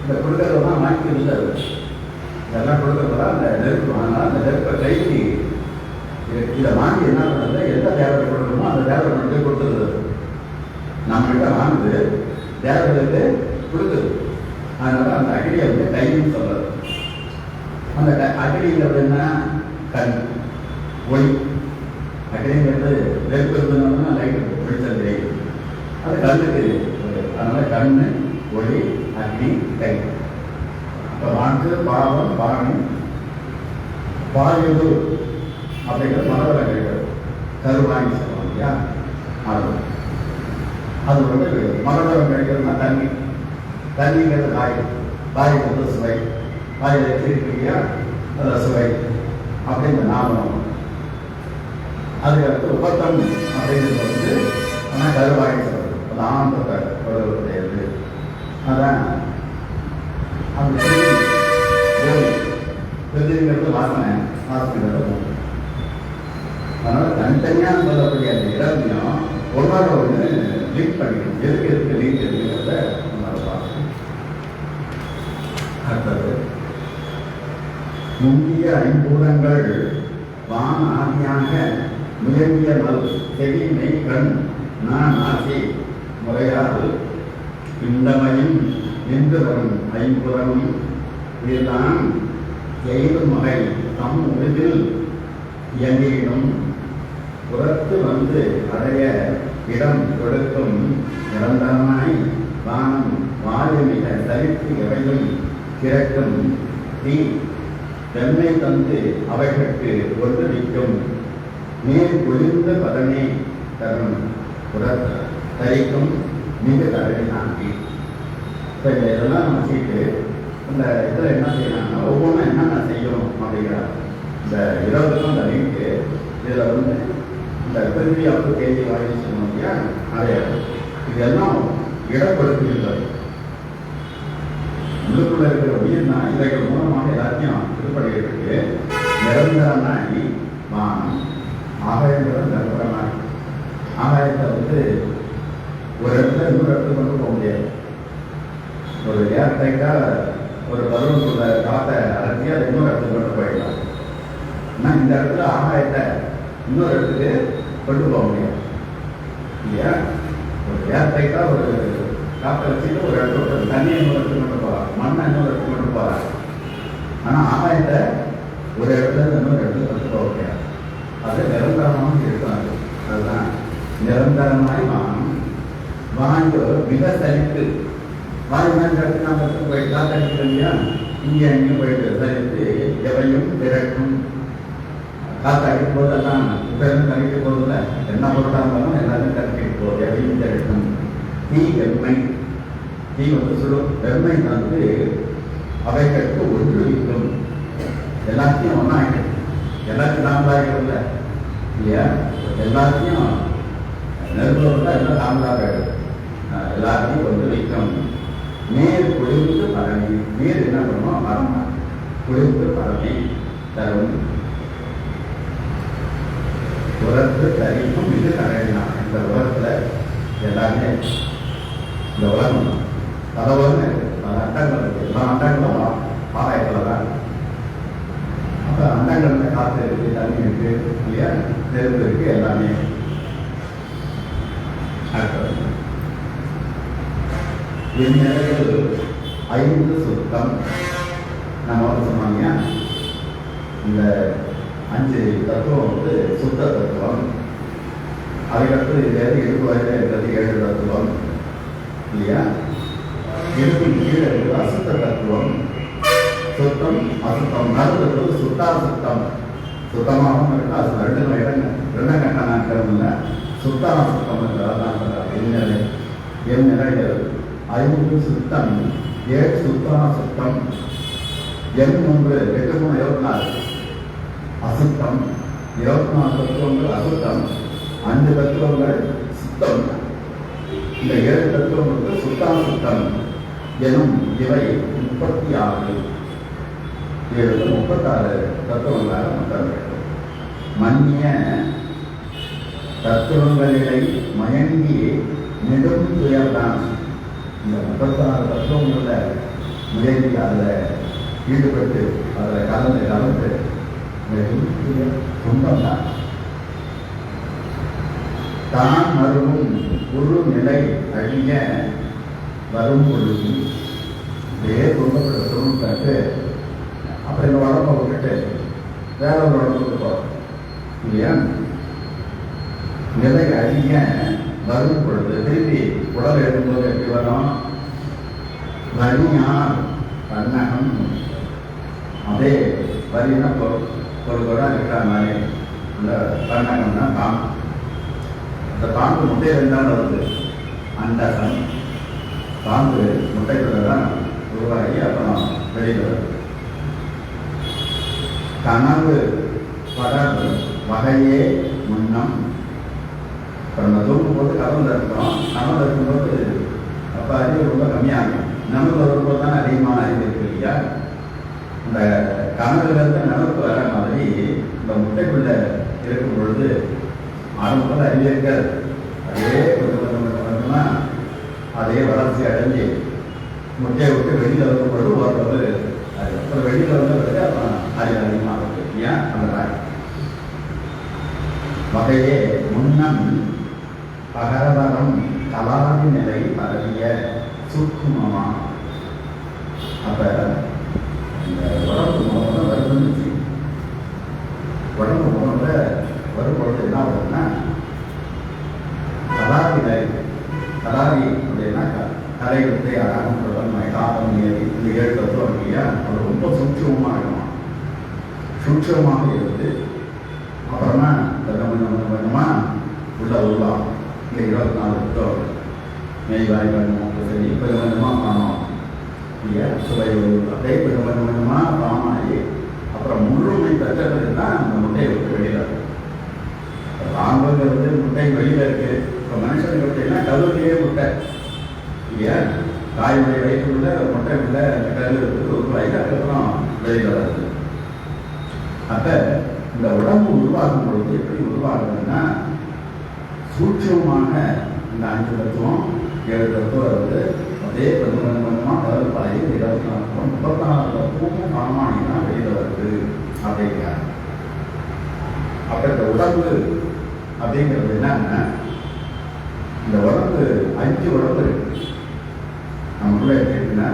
இந்த கொடுக்கறதெல்லாம் வாங்கி இருந்தார். இதெல்லாம் கொடுக்கறதெல்லாம் அந்த நெருப்பு. ஆனால் அந்த நெருப்பை கைக்கு இதை வாங்கி என்ன பண்ணுறது, எந்த தேவதை கொடுக்கணுமோ அந்த தேவதை மட்டும் கொடுத்துருது. நம்மகிட்ட வாங்குது, தேவதைக்கு கொடுக்குது. அதனால அந்த அக்னியை வந்து கைன்னு சொல்றது. அந்த அக்னிங்கிறது என்ன? கண், ஒளி. அக்னிங்கிறது நெருப்பு இருந்ததுன்னா லைட்டு வெளிச்சம் தெரியும். அது கண்ணுக்கு. அதனால கண்ணு, ஒளி, அக்னி, கை. இப்போ வாக்கு, பாவம், பாணி, பாயுது அப்படிங்கிற மனவரம் கிடைக்கிறது. கருவாங்கி சொல்லுவாங்க இல்லையா, அது வந்து மனவரம் கிடைக்கிறதுனா தண்ணி. தண்ணிங்கிறது வாய். வாய்க்கு வந்து சுவை. வாயில் இருக்கு இல்லையா, அதில் சுவை அப்படிங்கிற நாமம். அதுக்கடுத்து உபத்தம் அப்படிங்கிறது வந்து ஆனால் கருவாங்கி சொல்றது. அது ஆனந்தத்தை உடையது. அதான் அந்த பிரதிங்கிறது வாசனை. வாசனைங்கிறது. அதனால தனித்தனியாக சொல்லக்கூடிய அந்த இடத்தையும் ஒன்றோட ஒன்று லிங்க் பண்ணிக்கணும். எதுக்கு லிங்க் இருக்குங்கிறத நம்மளால பார்க்கணும். அடுத்தது முந்திய ஐம்பூதங்கள் வான ஆதியாக முயங்கிய நல் செவி மெய் கண் நான் ஆசி முறையால் பிண்டமையும் நின்று வரும் ஐம்புறமும் இதுதான் எய்தும் வகை தம் உருவில் இயங்கிடும் புறத்து வந்து அடைய இடம் கொடுக்கும் நிரந்தரமாய் வானம் வாயுமிக தரித்து எவையும் கிழக்கும் தீ வெண்மை தந்து அவைகளுக்கு ஒன்றுவிக்கும் நீர் குளிர்ந்த பதனே தரும் புறத்து தரிக்கும் மிக தடவை நாங்கி. இப்போ இதெல்லாம் நம்ம சீட்டு இந்த இதில் என்ன செய்யலாம்னா ஒவ்வொன்றும் என்னென்ன செய்யும் அப்படிங்கிற இந்த 20 அந்த லிங்க்கு. இதில் வந்து இந்த பிரிவி அப்பு கேஜி வாங்கி சொன்னோம் இல்லையா, அதே இதெல்லாம் இடப்படுத்துகின்றது. உள்ளுக்குள்ள இருக்கிற உயிர்னா இவைகள் மூலமாக எல்லாத்தையும் திருப்படையிருக்கு. நிரந்தரமாகி வானம் ஆகாயங்கிறது நிரந்தரமாகி. ஆகாயத்தை வந்து ஒரு இடத்துல இன்னொரு இடத்துல கொண்டு போக முடியாது. ஒரு ஏர்டைட்டாக ஒரு பலூனுக்குள்ள காற்றை அலர்த்தி அதை இன்னொரு இடத்துக்கு கொண்டு போயிடலாம். ஆனால் இந்த இடத்துல ஆகாயத்தை இன்னொரு இடத்துக்கு கொண்டு போக முடியாது இல்லையா. ஒரு ஏர்டைட்டாக ஒரு காற்றை வச்சுட்டு ஒரு இடத்துல தண்ணியை இன்னொரு இடத்துக்கு கொண்டு போகலாம், மண்ணை இன்னொரு இடத்துக்கு கொண்டு போகலாம். ஆனால் ஆகாயத்தை ஒரு இடத்துல இன்னொரு இடத்துக்கு கொண்டு போக முடியாது. அது நிரந்தரமாக இருக்காது. அதுதான் நிரந்தரமாய் வானம். வாயு மிக சலித்து. வாயுதான் கருத்து நாம் போயிட்டு காத்தடிக்கிறோம் இல்லையா, இங்கே அங்கேயும் போயிட்டு சலித்து எவையும் திரட்டும். காத்தடிக்கும் போதெல்லாம் இப்போதும் கழிக்க போதில்லை. என்ன பொருளாக இருந்தாலும் எல்லாரும் கற்கிட்டு போகுது. எவையும் திரட்டும். தீ வெண்மை. தீ வந்து சொல்லும். வெண்மை வந்து அவைகளுக்கு ஒன்று விற்கும். எல்லாத்தையும் ஒன்றாகிடும். எல்லாத்தையும் நாமளாகிடும்ல இல்லையா. எல்லாத்தையும் நெருப்புல எல்லாம் நாமளாக எல்லாத்தையும் ஒன்று வைக்கும். நீர் குளிர்ந்து பரணி. நீர் என்ன பண்ணுவோம்? மரம் குளிர்ந்து பரணி தரும். உரத்து தரிக்கும் இது கரையினான். இந்த உலகத்தில் எல்லாமே இந்த உலகம் பல உலகம் இருக்கு. பல அண்டங்கள் இருக்கு. எல்லா அண்டங்களும் ஆகாயத்தில் தான். அப்போ அண்டங்கள்ல காற்று இருக்கு, தண்ணி இருக்கு இல்லையா, நெருப்பு இருக்கு, எல்லாமே. இந்நிலையில் 5 சுத்தம். நம்ம வந்து சொன்னாங்க இந்த 5 தத்துவம் வந்து சுத்த தத்துவம். அதுக்கடுத்து இதுலேருந்து இடுப்பு வரையில் இருக்கிறது 7 தத்துவம் இல்லையா. இடுப்பின் கீழே இருக்கிறது அசுத்த தத்துவம். சுத்தம் அசுத்தம். நடுவது சுத்தாசுத்தம். சுத்தமாகவும் இருக்கு, அது 2 கட்டணம் இல்லை. சுத்தாசுத்தம் என்றதான் சொல்றாரு. என் நிலைகள் 5 சுத்தம் 7 சுத்தாசுத்தம். எண் 3 8 3 24 அசுத்தம். 24 தத்துவங்கள் அசுத்தம். 5 தத்துவங்கள் சுத்தம். இந்த 7 தத்துவங்களுக்கு சுத்தாசுத்தம் எனும் இவை 36. 36 தத்துவங்களாக மொத்தம் வேண்டும். மன்னிய தத்துவங்களிலை மயங்கி நெடும் துயர்தான். இந்த 36 தத்துவங்களில் முயங்கி அதில் ஈடுபட்டு அதில் கலந்து துன்பம் தான். தான் மருவும் ஒரு நிலை அழிய வரும் பொழுது இதே துன்பப்பட்ட துன்பப்பட்டு அப்புறம் இந்த உடம்பை விட்டுட்டு வேற ஒரு உடம்புக்கு போகிறோம் இல்லையா? நிலை அழிய வரும் பொழுது திருப்பி உடல் எழுதும்போது எப்படி வரும்? வலியார் கண்ணகம் அதே வலினா பொருளோட இருக்கிற மாதிரி அந்த கண்ணகம் தான் பாம்பு. அந்த பாம்பு முட்டை ரெண்டாம் வருது. அண்டகம் பாம்பு முட்டைக்குள்ள தான் உருவாகி அப்புறம் வெளியில் வருது. கனவு படர் வகையே முன்னம். இப்போ நம்ம தூங்கும்போது கனவுல இருக்கிறோம். கனவுல இருக்கும்போது அப்போ அறிவு ரொம்ப கம்மியாகும். நமக்கு வரும்போது தான் அதிகமான அறிவு இருக்கு இல்லையா? இந்த கனவுலேருந்து நமக்கு வர மாதிரி இந்த முட்டைக்குள்ள இருக்கும் பொழுது ஆரம்பத்தில் அறிவு இருக்காது. அதே கொஞ்சமா அதே வளர்ச்சி அடைஞ்சு முட்டையை விட்டு வெளியில் வரும் பொழுது ஓரளவு அது அப்புறம் வெளியில் வந்த பிறகு அப்புறம் அறிவு அதிகமாக இருக்கு. ஏன் அந்த வகையே முன்னம் பகரவரம் கலாதி நிலை பரவிய சுக்குமமா. அப்ப இந்த உடம்பு முதல்ல வருதுன்னு உடம்பு முதல்ல வரும்பொழுது என்ன வருதுன்னா கலாதி நிலை. கலாதி அப்படின்னா கலை வித்தை அழகம் பிரதமை காலம் நியதி இந்த 7 தத்துவம் இல்லையா? அது ரொம்ப சூட்சமாக இருக்குமா. சூட்சமாக இருந்து அப்புறமா கொஞ்சமா உள்ள உருவாகும். இங்கே 24 புத்தகம் மெய்வாய் பண்ணணும் சரி கொஞ்சம் கொஞ்சமாக காணும் இல்லையா? சுவை அப்படியே கொஞ்சம் கொஞ்சமாக பாமாகி அப்புறம் முழுமை பெற்றது தான் அந்த முட்டையை விட்டு வெளியில் இருக்கும். பாம்புங்கிறது முட்டை வெளியில் இருக்கு. இப்போ மனுஷனுக்கு விட்டீங்கன்னா கல்லூரியே முட்டை இல்லையா? தாயுடைய வயிற்றுக்குள்ள முட்டை உள்ள கல் உருவாகி அதுக்கப்புறம் வெளியில் வருது. அப்போ இந்த உடம்பு உருவாகும் பொழுது எப்படி உருவாகுதுன்னா சூட்சமாக இந்த 5 தத்துவம் 7 தத்துவம் வந்து அதே கொஞ்சம் கொஞ்சமாக கடல் பழகி 34 தத்துவமும் பணமானி தான் வெளியில் வருது அப்படிங்கிறாங்க. அப்போ இந்த உடம்பு அப்படிங்கிறது என்னன்னா இந்த உடம்பு 5 உடம்பு இருக்கு நமக்குள்ள இருக்குன்னா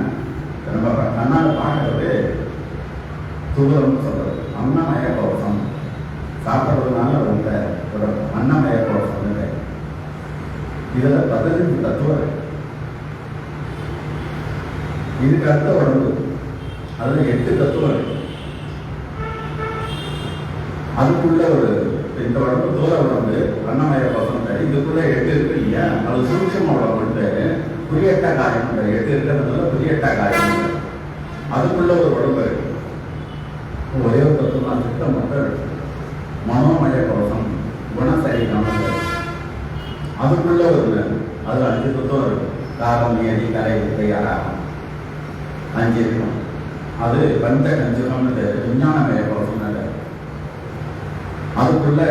நம்ம கண்ணால் பார்க்கறது துகரம்னு சொல்றது. அன்னமய கோஷம் சாப்பிட்றதுனால ரொம்ப உடம்பு அன்னமய கோஷம். இதில் 15 தத்துவம் இருக்கு. இதுக்கு அடுத்த உடம்பு அதில் 8 தத்துவம் இருக்கு. அதுக்குள்ள ஒரு இந்த உடம்பு தூர உடம்பு அன்னமய கோஷம் இதுக்குள்ள 8 இருக்கு இல்லையா? அது சூட்சம உடம்புட்டு புரியட்ட காரியம் 8 இருக்கிறதுனால புரியட்ட காரியம். அதுக்குள்ள ஒரு உடம்பு இருக்கு. ஒரே ஒரு தத்துவம் சித்தம் மட்டும் இருக்கு. மனோமய கோஷம் குணசரீரம் அதுக்குள்ள ஒரு அதில் 5 தத்துவம் இருக்கு. காரம் நியதி கலை வித்தை அராகம் 5 இருக்கும். அது பஞ்ச கஞ்சுகம்னு விஞ்ஞானமய கோஷம். அதுக்குள்ள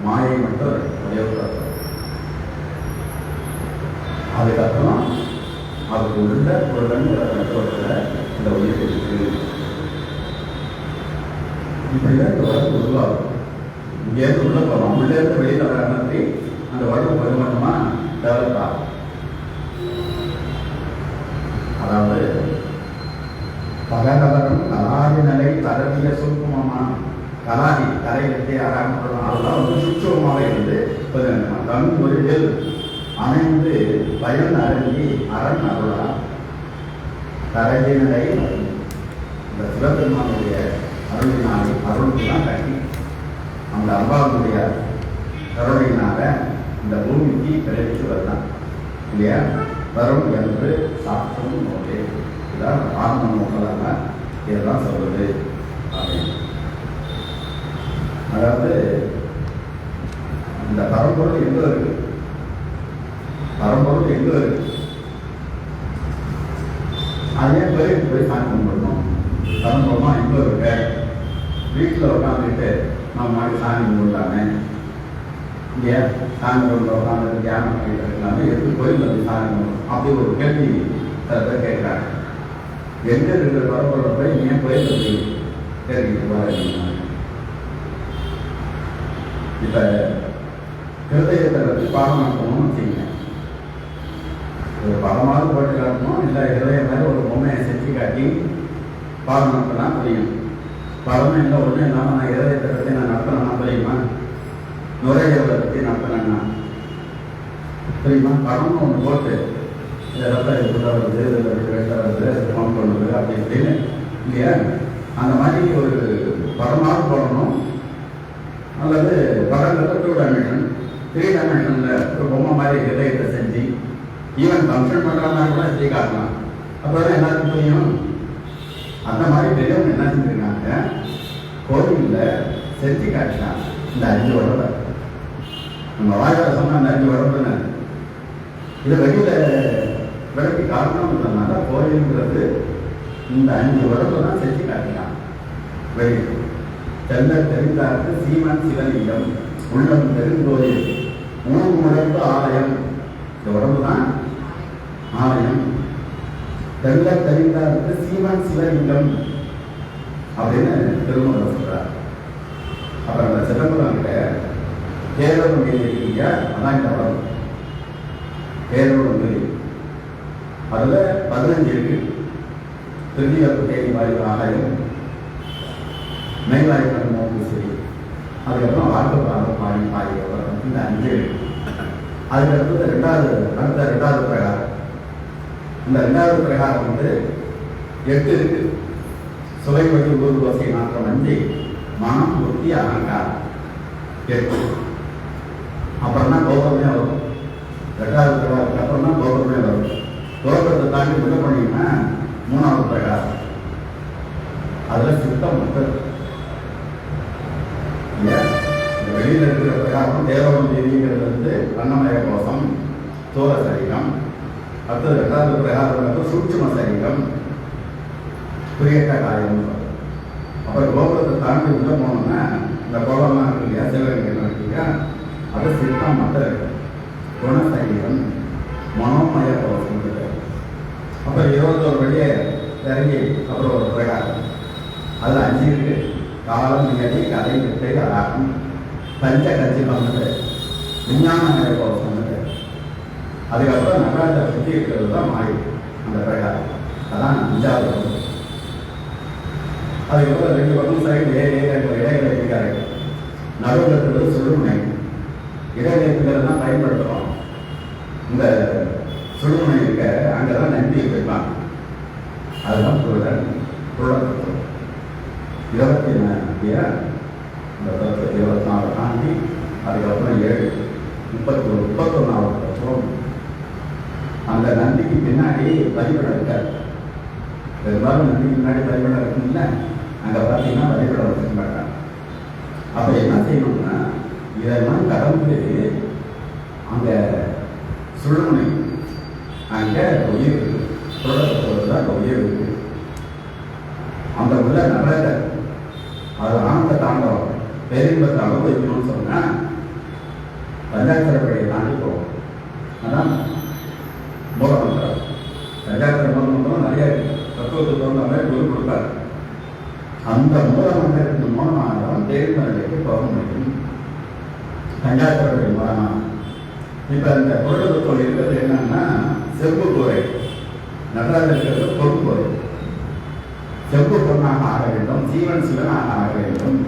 மாயை மட்டும் இருக்கு. ஒரே ஒரு தத்துவம். அதுக்கப்புறம் அதுக்கு உள்ள ஒரு 2 தத்துவத்தில் இந்த உயிர் இருக்கு. இப்படிதான் இந்த உடம்பு உருவாகும். இங்கேருந்து உள்ள போகிறோம். உள்ளேருந்து வெளியில் வர மாதிரி அந்த உடம்பு கொஞ்சம் கொஞ்சமாக டெவலப் ஆகும். அதாவது பகரவரம் கலாதி நிலை தரவிய சுருக்கமாக கலாதி கலை வித்தை ஆரம்பிக்கிறோம். அதெல்லாம் வந்து சுட்சமாக இருந்து தன் முறையில் அமைந்து பயன் அருந்தி அரண் அருளா தரவிய நிலை இந்த சிவபெருமானுடைய அருளினாலே அருளுக்குலாம் கட்டி அந்த அம்பாவுடைய கருணையினால இந்த பூமிக்கு பிறகு வரலாம் இல்லையா? வரும் என்று சாப்பிடும் நோக்கே இதான் ஆன்ம நோக்கலாக இதெல்லாம் சொல்வது அப்படின்னு. அதாவது இந்த பரம்பொருள் எங்கே இருக்கு? பரம்பொருள் எங்கே இருக்கு? அதே போய் சாமி கும்பிடணும். பரம்பொருமா எங்கே இருக்க? வீட்டில் உட்காந்துட்டு நம்ம மாதிரி சாமி கும்பிடலாமே இங்கே சாயந்தரம் உட்காந்து தியானம் பண்ணிட்டு இருக்கலாமே எதுக்கு கோயில் வந்து சாயந்தரம் அப்படி ஒரு கேள்வி சில பேர் கேட்குறாங்க. எங்கே இருக்கிற பரம்பரை போய் ஏன் கோயில் வந்து கேட்டுக்கிட்டு வரீங்க? இப்போ ஹிருதயத்தை பாடம் நடத்தணும்னு வச்சுக்கங்க. ஒரு படமாவது போட்டு காட்டணும், இல்லை ஹிருதய மாதிரி ஒரு பொம்மையை செஞ்சு காட்டி பாடம் நடத்தினா புரியும். படமே இல்லை ஒன்றும் இல்லாமல் நான் ஹிருதயத்தை பற்றி நான் நடத்தினா புரியுமா? நுரையீரலை பற்றி நடத்தினேன்னா புரியுமா? படம்னு ஒன்று போட்டு ரத்தம் எப்படி வருது, இதில் வெட்ட வருது, ஃபோன் பண்ணுறது அப்படி இப்படின்னு இல்லையா? அந்த மாதிரி ஒரு படமாவது போடணும். அல்லது படங்கிறத 2 டைமென்ஷன் 3 டைமென்ஷனில் ஒரு பொம்மை மாதிரி ஹிருதயத்தை செஞ்சு ஈவன் ஃபங்க்ஷன் பண்ணுற மாதிரி கூட செஞ்சு காட்டலாம். அப்போ தான் எல்லாருக்கும் புரியும். அந்த மாதிரி பெரியவங்க என்ன செஞ்சுருக்காங்க, கோவிலில் செஞ்சு காட்டினாங்க. இந்த 5 உடம்பை நம்ம வாய்க்கால சொன்னால் அந்த 5 உடம்புன்னு இதை வெளியில் விளக்கி காரணம்ன்றதுனால கோயிலுங்கிறது இந்த 5 உடம்பு தான் செஞ்சு காட்டினான். வெளியில் செல்ல தெரிந்தாருக்கு சீமன் சிவலிங்கம் உள்ளம் தெரிந்தோயில் 3 உடம்பு ஆலயம். இந்த உடம்பு தான் ஆலயம். தெல்ல தெரிந்தாருக்கு சீமன் சிவலிங்கம் அப்படின்னு திருமணம் சொல்றார். அப்புறம் அந்த சிதம்பரம் கிட்ட கேரளம் இருக்கீங்க, அதான் இந்த உடம்பு கேரளம் மீறி அதில் 15 இருக்கு. திருநீரப்பு தேடி வாயு ஆலயம், மேலாய்ப்பு மோகு சரி, அதுக்கப்புறம் வாழ்க்கை பாடி பாடி இந்த 5 இருக்கு. அதுக்கடுத்து அடுத்த 2வது பிரகாரம். இந்த 2வது பிரகாரம் வந்து 8 இருக்கு. சுவை வழி ஊர் வசை மாற்றம் 5, மனம் புத்தி அலங்காரம் 8. அப்புறம் தான் கோபமே வரும். 2வது பிரகாரத்துக்கு அப்புறம் தான் கோபமே வரும். கோபத்தை தாண்டி உள்ள பண்ணீங்கன்னா 3வது பிரகாரம். அதில் சுத்தம் மக்கள் இந்த வெளியில் இருக்கிற பிரகாரம் தேவரம் தேவிங்கிறது வந்து அன்னமய கோஷம் தோர சரீரம். அடுத்தது 2வது பிரகாரம் சூட்சும சரீரம் புரியட்ட காயம். அப்புறம் கோபுரத்தை தாண்டி உள்ள போனோம்னா இந்த கோபம்லாம் இருக்கு இல்லையா, சிவகங்கம் இருக்கு இல்லையா, அது சித்தம் மற்ற குணசரீரம் மனோமய கோஷம். அப்புறம் 21 வழியை இறங்கி அப்புறம் ஒரு பிரகாரம். அதில் 5 இருக்கு. காலம் நிகழ்ச்சி கதை வித்தை அழகம் பஞ்ச கட்சி வந்தது விஞ்ஞானமய கோஷம் வந்தது. அதுக்கப்புறம் நகராஜை சுற்றி இருக்கிறது தான் மாறி அந்த பிரகாரம். அதான் 5வது. அதுக்கப்புறம் 2 பக்கம் சைடு இடைகளை இருக்காரு. நடுவில் இருக்கிறது சுழுமுனை. இடைநிலைப்புகளை தான் பயன்படுத்துகிறோம். இந்த சுழுமுனை இருக்க அங்கே தான் நன்றி வைப்பாங்க. அதுதான் புலன். 24 தாண்டி அதுக்கப்புறம் 7 31வது சுரம். அந்த நந்திக்கு பின்னாடி வழிபடம் இருக்காது. பெரும்பாலும் நந்திக்கு முன்னாடி வழிபடம் இருக்குல்ல, அங்கே பார்த்தீங்கன்னா வழிபடம் வச்சுக்க மாட்டாங்க. அப்போ என்ன செய்யணும்னா இதெல்லாம் கடந்து அங்கே சுழுமுனை அங்கே உயிர் இருக்கு. தொடர்பு அங்கே உயிர் இருக்கு. அந்த உள்ள நடராஜர் அது ஆனந்த தாண்டவம் பெரும்பத்தை அனுபவிக்கணும்னு சொன்னால் பஞ்சாட்சரப்படியை தாண்டி போகும். அதான் மூலமந்திரம். பஞ்சாட்சர மூலமந்திரம் நிறைய தத்துவத்துக்கு தகுந்த மாதிரி குரு கொடுப்பார். அந்த மூலமந்திரத்தின் மூலமாக தான் தேர்தலுக்கு போக முடியும். பஞ்சாட்சரப்படி மூலமாக இப்போ இந்த பொருளுக்குள் இருக்கிறது என்னன்னா செம்பு கூரை. நடராஜர் இருக்கிறது பொருள் கூரை. செம்பு பொண்ணாக ஆக வேண்டும், சீவன் சிவனாக ஆக வேண்டும்.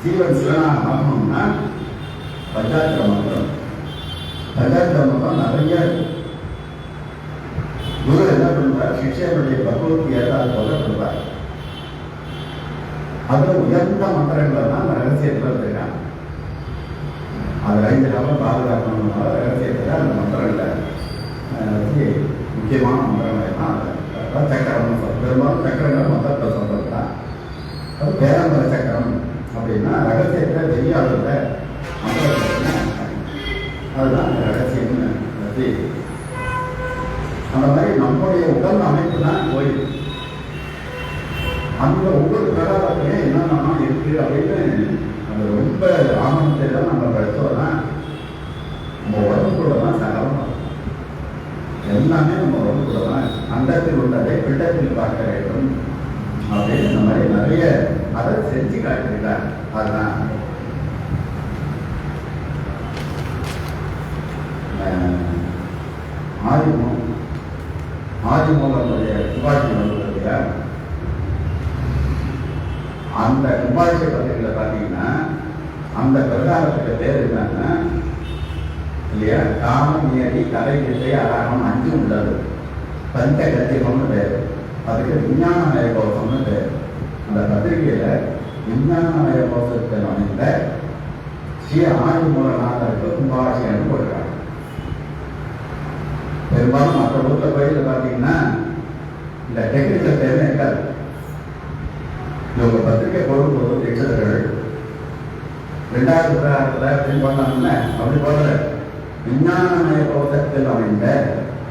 சீவன் சிவனாக ஆகணும்னா பஞ்சாட்சர மந்திரம். பஞ்சாட்சர மந்திரம் நிறைய குரு என்ன பண்ணுவார், சிஷ்யனுடைய பக்குவத்துக்கு ஏற்றாது போல கொடுப்பார். அதில் உயர்ந்த மந்திரங்களை தான் அந்த ரகசியத்தில் இருக்காங்க. அது 5 காலம் பாதுகாக்கணும்னால ரகசியத்தில் அந்த மந்திரங்களை முக்கியமான மந்திரங்கள் தான் சக்கரம். பெரும்பாலும் சக்கரங்கள் மொத்தத்தை சொல்றது தான். அது பேரம்பர சக்கரம் அப்படின்னா ரகசியத்தை தெரியாதத அதுதான் ரகசியம்னு பற்றி. அந்த மாதிரி நம்முடைய உடல் அமைப்பு தான் கோயில். அந்த ஒவ்வொரு பிரகாரத்திலே என்னென்ன இருக்கு அப்படின்னு அந்த ரொம்ப ஆமணத்தை தான் நம்ம படித்தோம்னா நம்ம உடம்புக்குள்ள தான் சகலம் எல்லாமே நம்ம உடம்புக்குள்ள தான். அண்டத்தில் உள்ளதை பிண்டத்தில் பார்க்க வேண்டும் அப்படின்னு இந்த மாதிரி நிறைய அதை செஞ்சு காட்டியிருக்காங்க. அதுதான் ஆதிமூலனுடைய துப்பாக்கி வந்து அந்த துப்பாக்கி பத்திரிகையில் பார்த்தீங்கன்னா அந்த பிரகாரத்துக்கு பேர் என்னன்னா இல்லையா, காமம், நியதி, கலை, வித்தை, அராகம் 5 உள்ளது. பஞ்ச கத்தியம்னு பேர். அதுக்கு விஞ்ஞானமய கோஷம்னு பேர். அந்த பத்திரிகையில விஞ்ஞானமய கோஷத்தில் அமைந்த ஸ்ரீ ஆதிமூலநாதருக்கு கும்பாபிஷேகம் போடுறாங்க. பெரும்பாலும் மற்ற ஊரில் கோயிலில் பார்த்தீங்கன்னா இந்த டெக்னிக்கல் தேவை இருக்காது. இவங்க பத்திரிகை போடும்போது தீட்சிதர்கள் 2வது பிரகாரத்தில் அப்படின்னு பண்ணாங்கல்ல, அப்படி போடுற விஞ்ஞானமய கோஷத்தில் அமைந்த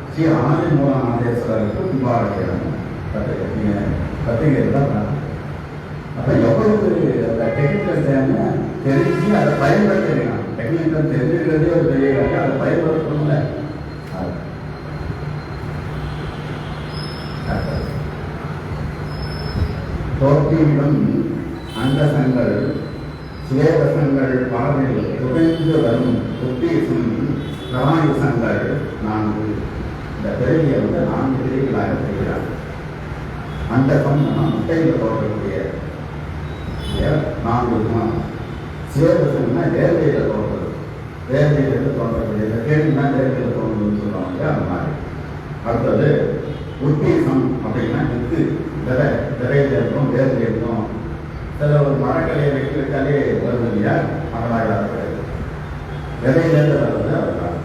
ஸ்ரீ ஆதிமூலநாதேஸ்வரருக்கு கும்பாபிஷேகம் பத்திரிகை தான். அப்போ எவ்வளவு அந்த டெக்னிக்கல் தேவை தெரிஞ்சு அதை பயன்படுத்திருக்காங்க. டெக்னிக்கல் தெரிஞ்சுக்கிறதே ஒரு பெரிய வேலை, அதை பயன்படுத்தணும்ல. தோற்றியிடும் அண்டசங்கள் சுவேதசங்கள் பாதையில் புகைந்து வரும் உத்தீசும் பிராயுசங்கள் 4. இந்த பிறவியை வந்து 4 பிரிவுகளாக செய்கிறார். அண்டசம் முட்டையில் தோற்றக்கூடிய 4 விதம். சுவேதசம்னா வேர்வையில் தோன்றது, வேர்வையிலிருந்து தோன்றக்கூடிய இந்த கேள்வினா வேர்வையில் தோன்றுன்னு சொல்லுவாங்க. அந்த மாதிரி. அடுத்தது உத்தீசம் அப்படின்னா வித்து, விரைவில் இருக்கும், வேர்வை இருக்கும். சில ஒரு மரக்கலையை வைக்கிறதுக்காலே வருது இல்லையா, மகளாக விதையிலேருந்து வர்றது. அதுதான்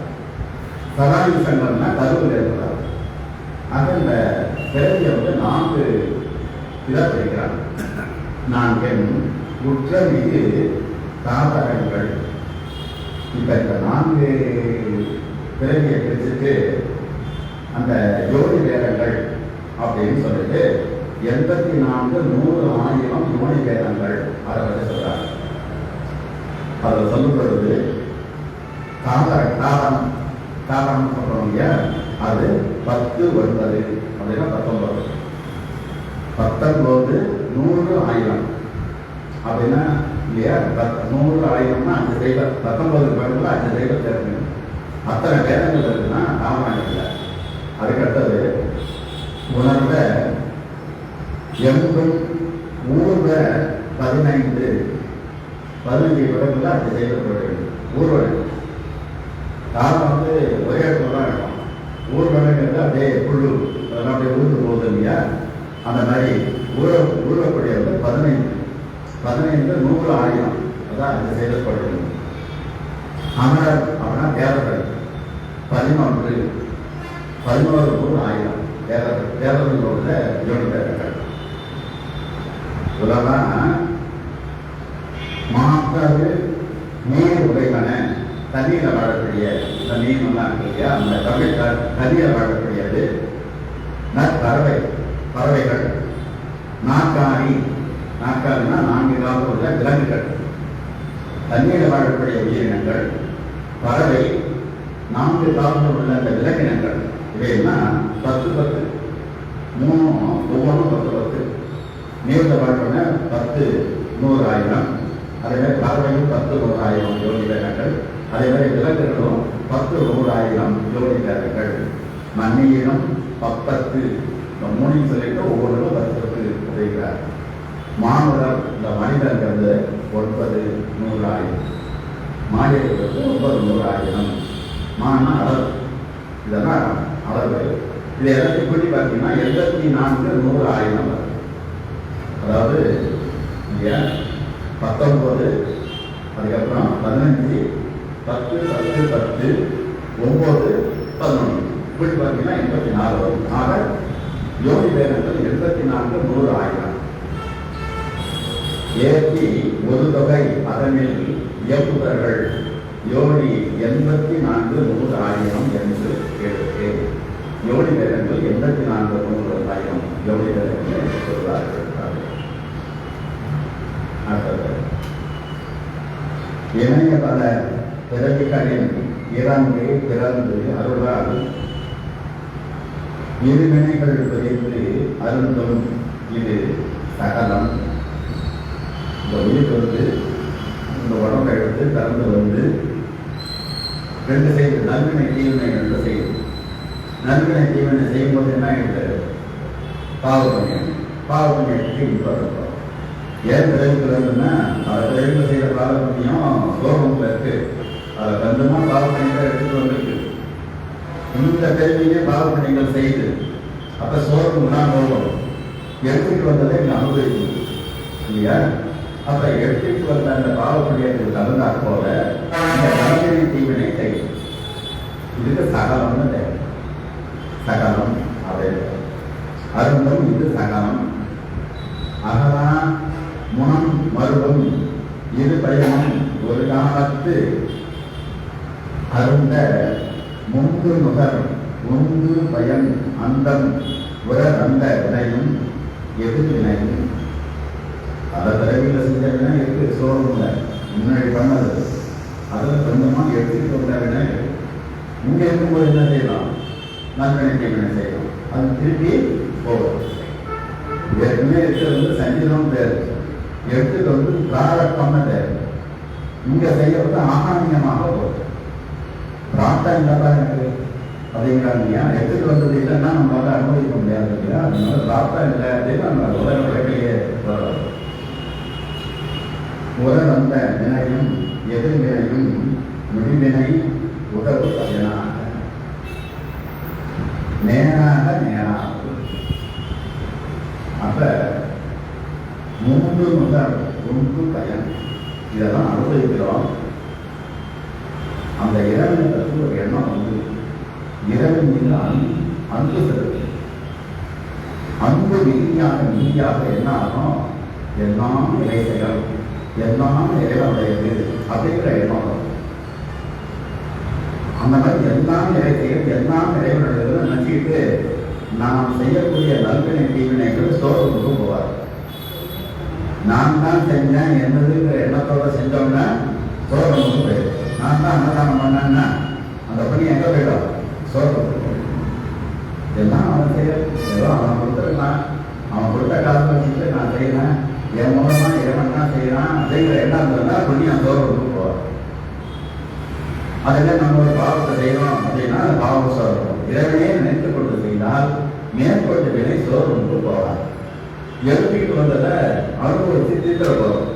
சராயுசங்கள்னா கருவில் இருக்கிறார். ஆக இந்த பிறவியை வந்து 4 இதாக பிரிக்கிறாங்க. 4 உற்ற மீது தாவரங்கள். இப்போ இந்த 4 பிறவியை பிரிச்சுட்டு அந்த யோனி வேதங்கள் அப்படின்னு சொல்லிட்டு 84, 100, 1000 யோனி வேதங்கள் அதை பற்றி சொல்றாங்க. அதில் சொல்லும் பொழுது தாவரம் சொல்றோம் இல்லையா, அது 10, 9 அப்படின்னா 19, 19, 100, 1000 அப்படின்னா இல்லையா. 100, 1000னா 5 தெய்வம், 19 பேருக்குள்ள 5 தெய்வம் சேர்க்கணும். அத்தனை வேதங்கள் இருக்குன்னா தாவரம் இல்லை. அதுக்கடுத்தது உணர்வ எங்கும் ஊர்வ 15 இடத்துல அது செய்யப்பட ஊர்வலம். காரணம் வந்து ஒரே இடத்துல தான் இருக்கும். ஊர்வலங்கிறது அப்படியே புழு, அதெல்லாம் அப்படியே ஊருக்கு போகுது இல்லையா. அந்த மாதிரி ஊழக்கூடிய வந்து 15, 100, 1000 அதான் அது செய்யப்படுது. அமரர் அப்படின்னா தேவர்கள் 11, 11, 1000 தேவர்களோட யோனி வேதங்கள். இதெல்லாம் மாற்றாது நீர் உடைவன, தண்ணியில் வாழக்கூடிய இந்த மீன்லாம் இருக்கு இல்லையா, அந்த தண்ணியில் வாழக்கூடியது. பறவைகள். நாற்காலினா 4 காலம் உள்ள விலங்குகள். தண்ணீரில் வாழக்கூடிய உயிரினங்கள். பறவை 4 காலம் உள்ள அந்த விலங்கினங்கள். இவையெல்லாம் 10, 3 ஒவ்வொன்றும் 10. நீரில் வாழ்வன 10, 100, 1000. அதே மாதிரி பறவையும் 10, 100, 1000 யோனி வேதங்கள். அதே மாதிரி விலங்குகளும் 10, 100, 1000 யோனி வேதங்கள். மண்ணியிடம் 10, 3 சொல்லிட்டு ஒவ்வொன்றும் 10 உதைகிறார். மானுடர் இந்த மனிதன்கிறது 9, 100, 1000. மாநிலங்களுக்கு 9, 100, 1000. மானா அளவு. இதெல்லாம் அளவு. இது எல்லாத்தையும் கூட்டி பார்த்தீங்கன்னா 84, 100, 1000 வரும். அதாவது இல்லையா 19, அதுக்கப்புறம் 15, 10, 10, 10, 9, 11 கூட்டி பார்த்தீங்கன்னா 84 வரும். ஆக யோனி வேதங்கள் 84, 100, 1000. ஏற்றி ஒரு தொகை அதனில் இயக்குதர்கள் யோனி 84, 100, 1000 என்று கேட்டு யோனி வேதங்கள் 84, 100, 1000 யோனி வேதங்கள் சொல்வார்கள். இணைய பல பிறவிகளின் இறந்து பிறந்து அருளால் இருவினைகள் பிரிந்து அருந்தும் இது சகலம். இந்த உயிர் வந்து இந்த உடம்பை எடுத்து திறந்து வந்து ரெண்டு செய்து நல்வினை தீவினை ரெண்டு செய்யுது. நல்வினை தீவினை செய்யும்போது என்ன ஆகிடுது? பாவ புண்ணியம். பாவ புண்ணியத்துக்கு இப்போ இருக்கும். ஏன் பிறகு வருதுன்னா அதை பிறகு செய்கிற பாவ புண்ணியம் சோகத்தில் இருக்கு. அதை கொஞ்சமாக பாவ புண்ணியத்தை எடுத்துட்டு வந்துருக்கு. இந்த கேள்வியே பாவ புண்ணியங்கள் செய்யுது. அப்போ சோகம் தான் போகும். எடுத்துட்டு வந்ததை இங்கே அனுபவிக்கணும் இல்லையா? அப்ப எடுத்துட்டு வந்த அந்த பாவ புண்ணியத்துக்கு தகுந்தா போல இந்த நல்வினை தீவினை செய்யும். இதுக்கு சகலம்னு தேவை. சகலம் அதே அருந்தும் இது சகலம். அகலா முனம் மருடும் இரு பயனும் ஒரு காலத்து அருந்த முன்பு நுகர் முன்பு பயன் அந்தம் உரர் அந்த வினையும் எதிர்வினையும். அதை தலைவியில் செஞ்ச வினை இருக்கு. சோகம் இல்லை, முன்னாடி பண்ணது அதில் கொஞ்சமாக எடுத்துக்கிட்டு வந்த வினை இங்கே இருக்கும்போது என்ன செய்யலாம்? நல்வினை தீவினை செய்யலாம். அது திருப்பி போகும். ஏற்கனவே இருக்கிறது சஞ்சீதம் பேர், எடுத்துட்டு வந்து பிராரத்தம்னு பேர். இங்கே செய்யறது ஆகாமியமாக போகுது. பிரார்த்தம் இல்லைதான் எனக்கு அப்படிங்கிறாங்க. எடுத்துட்டு வந்தது இல்லைன்னா நம்மளால அனுமதிக்க முடியாது இல்லையா? அதனால பிரார்த்தம் இல்லை அப்படின்னு நம்ம உலக உலகையே வரும். உரர் வந்த வினையும் எதிர்வினையும் முடிவினை உதவு பயனாக நேராக நேராக. அப்ப மூன்று முதல் ஒன்று பயன் இதெல்லாம் அனுபவிக்கிறோம். அந்த இறைவனை பற்றி ஒரு எண்ணம் வந்து இறைவன் மீது அன்பு செலுத்து. அன்பு நீதியாக என்ன ஆகும்? எல்லாம் இறை செயல், எல்லாம் இறைவனுடையது அப்படிங்கிற எண்ணம் வரும். அந்த மாதிரி எல்லாம் இறை செயல், எல்லாம் இறைவனுடையது நினைச்சிட்டு நாம் செய்யக்கூடிய நல்வினை தீவினைகள் சோகத்துக்கு போவார். நான் தான் செஞ்சேன் என்னதுங்கிற எண்ணத்தோட செஞ்சோம்னா சோகத்துக்கு போயிடும். நான் தான் அன்னதானம் பண்ணேன்னா அந்த பணி எங்கே போயிடும்? சோகத்துக்கு போயிடும். எல்லாம் அவன் செய்ய ஏதோ அவன் கொடுத்துருக்கான், அவன் கொடுத்த காலத்தை வச்சுட்டு நான் செய்யறேன், என் மூலமா இறைவன் தான் செய்யறான் அப்படிங்கிற எண்ணம் இருந்ததுன்னா புண்ணியம் சோகத்துக்கு போவார். அதில் நம்ம ஒரு பாவத்தை செய்யறோம் அப்படின்னா அந்த பாவம் சோகம். இறைவனையே நினைத்து கொண்டு செய்தால் மேற்கொண்ட வினை சோகத்துக்கு போவார். எழுப்பிட்டு வந்ததை அனுபவிச்சு தீர்த்த போகிறோம்.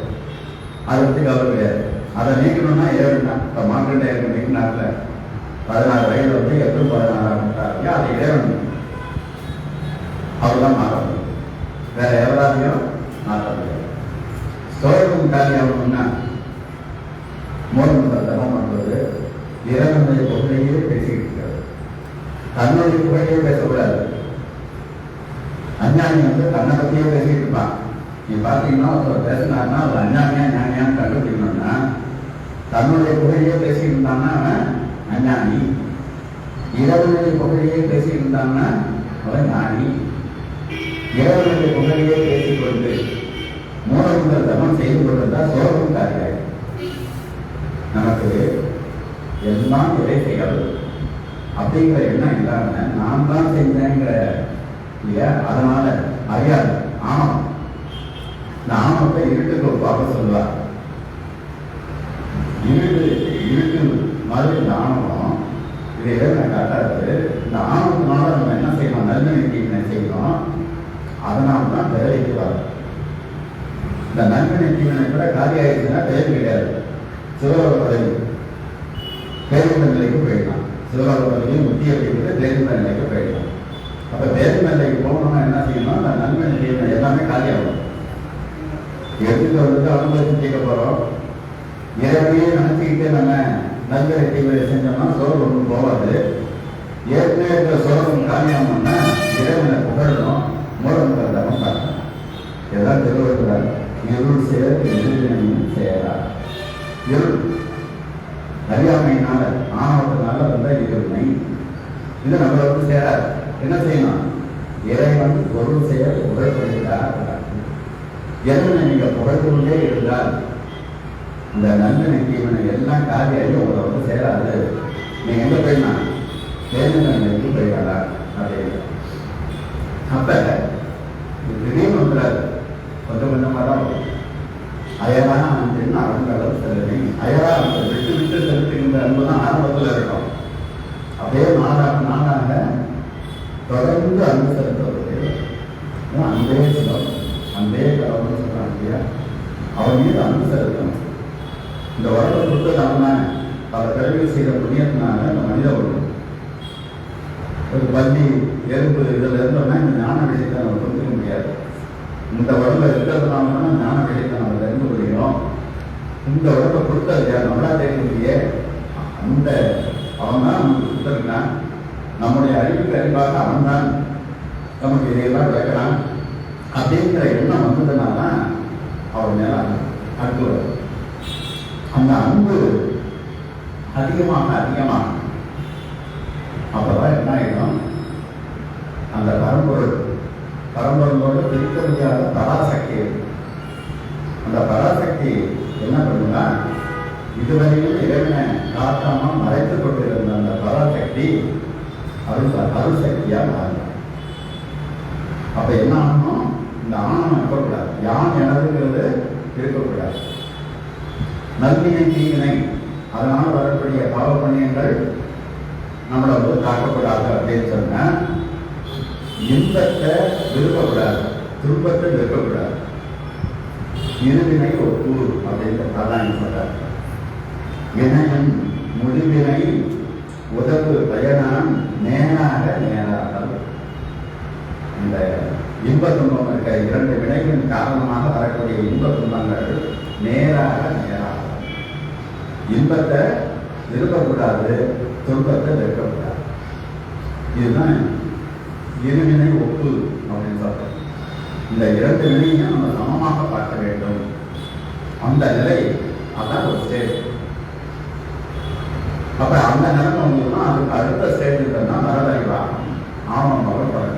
அதை பற்றி கவலை கிடையாது. அதை நீக்கணும்னா இறைவன் தான். இப்போ மார்க்கண்டேயருக்கு நீக்கினார்ல 16 வயது வந்து எப்போ 16 அது இறைவன். அவர்தான் மாற முடியும், வேற எவராலையும் மாற்ற முடியாது. சோழரும் காலியாகணும்னா மூலம் தர்மம் பண்றது இறைவனுடைய புகழையே பேசிக்கிட்டு இருக்காரு. தன்னுடைய புகழையே பேசக்கூடாது. அஞ்ஞானி வந்து தன்னை பற்றியே பேசிக்கிட்டு இருப்பான். நீ பார்த்தீங்கன்னா ஒருத்தர் பேசினார்னா அவர் அஞ்ஞானியா ஞானியான்னு கண்டுபிடிக்கணும்னா தன்னுடைய புகழையே பேசிக்கிட்டு இருந்தான்னா அவன் அஞ்ஞானி. இறைவனுடைய புகழையே பேசிக்கிட்டு இருந்தான்னா அவன் ஞானி. இறைவனுடைய புகழையே பேசிக்கொண்டு மூலங்கள் தமம் செய்து கொண்டிருந்தா சோகம் காரியம். நமக்கு எல்லாம் இறை செயல் அப்படிங்கிற எண்ணம் இல்லாம நான் தான் செஞ்சேங்கிற இல்லையா? அதனால அறியாது ஆமாம். இந்த ஆமத்தை இருட்டுக்கு ஒரு பாப்ப சொல்லுவார். இருட்டு மாதிரி இந்த ஆணவம் இதை இறைவனை காட்டாது. இந்த ஆணவத்தினால நம்ம என்ன செய்யணும்? நல்வினை தீவினை செய்யணும். அதனால தான் பிறவிக்கு வரும். இந்த நல்வினை தீவினை கூட காரியம் ஆயிடுச்சுன்னா பிறவி கிடையாது. சிவலோக பதவி பேருந்த நிலைக்கு போயிடலாம். சிவலோக பதவியும் முக்கிய அப்படிங்கிறது பேருந்த நிலைக்கு போயிடலாம். அப்போ பேருந்த நிலைக்கு போகணும்னா என்ன செய்யணும்? அந்த நல்வினை தீவினை எல்லாமே காலியாகும். எடுத்துட்டு வந்துட்டு அனுபவிச்சு கேட்க போகிறோம். இறைவனையே நினைச்சுக்கிட்டே நம்ம நல்வினை தீவினை செஞ்சோம்னா சோறு ஒன்றும் போகாது. ஏற்கனவே இருக்கிற சோகம் காலியாகணும்னா இறைவனை புகழணும், மூலம் தரணும் பார்க்கணும். எல்லாம் திருவள்ளுவர் இருள் சேர எதிர்வினையும் சேரார். இருள் அறியாமையினால ஆணவத்தினால வந்த இருவினை இது நம்மளை வந்து சேராது. என்ன செய்யணும்? இறைவன் பொருள் செய்ய புகழ்படுகிறார். இறைவனை நீங்க புகழ்ந்துகொண்டே இருந்தால் இந்த நன்மை தீவனை எல்லாம் காரியம் உங்களை வந்து சேராது. நீ எங்கே போயினா தேர்ந்தெடுத்து போயிடாதா அப்படின்னு. அப்போ திடீர்னு வந்துடாது, கொஞ்சம் கொஞ்சமாக தான் வரும். அயராக அப்படின்னு அவங்க அளவு செலுத்தி அயராக விட்டு விட்டு செலுத்துகின்ற அன்பு தான் ஆரம்பத்தில் இருக்கும். அப்படியே நாளாக நாளாக தொடர்ந்து அன்பு செலுத்துவது அன்பே சொல்லும், அன்பே கடவுள்னு சொல்கிறாங்க இல்லையா. அவன் மீது அன்பு செலுத்தணும். இந்த உலகத்தை கொடுத்தது அவன் தானே. பல கருவிகள் செய்த புண்ணியத்தினால இந்த மனித உலகம் ஒரு பள்ளி எறும்பு இதில் இருந்தோம்னா இந்த ஞான விஷயத்தை நம்ம புரிஞ்சுக்க முடியாது. இந்த உடம்புல இருக்கிறதுனால தான் ஞான விஷயத்தை நம்ம தெரிந்து கொள்கிறோம். இந்த உடம்பை கொடுத்தது நம்மளா தெரியலையே, அந்த அவன் தான் நமக்கு கொடுத்துருக்கான். நம்முடைய அறிவுக்கு அறிவாக அவன் தான் நமக்கு இதையெல்லாம் விளக்கிறான் அப்படிங்கிற எண்ணம் வந்ததுனால தான் அவன் மேல அன்பு வரும். அந்த அன்பு அதிகமாக அதிகமாக அப்பதான் என்ன ஆகிடும், அந்த பரம்பொருளோடு பிரிக்க முடியாத பராசக்தி. அந்த பராசக்தி என்ன பண்ணுன்னா, இதுவரையும் இறைவனை காட்டாம மறைத்துக் கொண்டிருந்த அந்த பராசக்தி அருசக்தியா மாறும். அப்ப என்ன ஆகணும், இந்த ஆணவம் இருக்கக்கூடாது, யான் எனதுங்கிறது இருக்கக்கூடாது. நல்வினை தீவினை அதனால வரக்கூடிய பாவ புண்ணியங்கள் நம்மளை வந்து தாக்கப்படாது அப்படின்னு சொன்ன, இன்பத்தை விருப்பக்கூடாது, துன்பத்தை விருப்பக்கூடாது. இருவினை ஒப்பு அப்படின்றதான் சொல்றார். வினயன் முடிவினை உதவு பயனான் நேராக நேராக. இந்த இன்ப துன்பம் இருக்க இரண்டு வினைகளின் காரணமாக வரக்கூடிய இன்ப துன்பங்கள் நேராக நேராக. இன்பத்தை விரும்பக்கூடாது, துன்பத்தை வெறுக்கக்கூடாது. இதுதான் இருவினை ஒப்பு அப்படின்னு சொல்றோம். இந்த இரண்டு வினையும் நம்ம சமமாக பார்க்க வேண்டும். அந்த நிலை அதான் ஒரு ஸ்டேஜ். அப்ப அந்த நிலைமை வந்துன்னா அதுக்கு அடுத்த ஸ்டேஜ் இருக்குன்னா மரதறிவாகும், ஆவணம் வளர்ப்பது,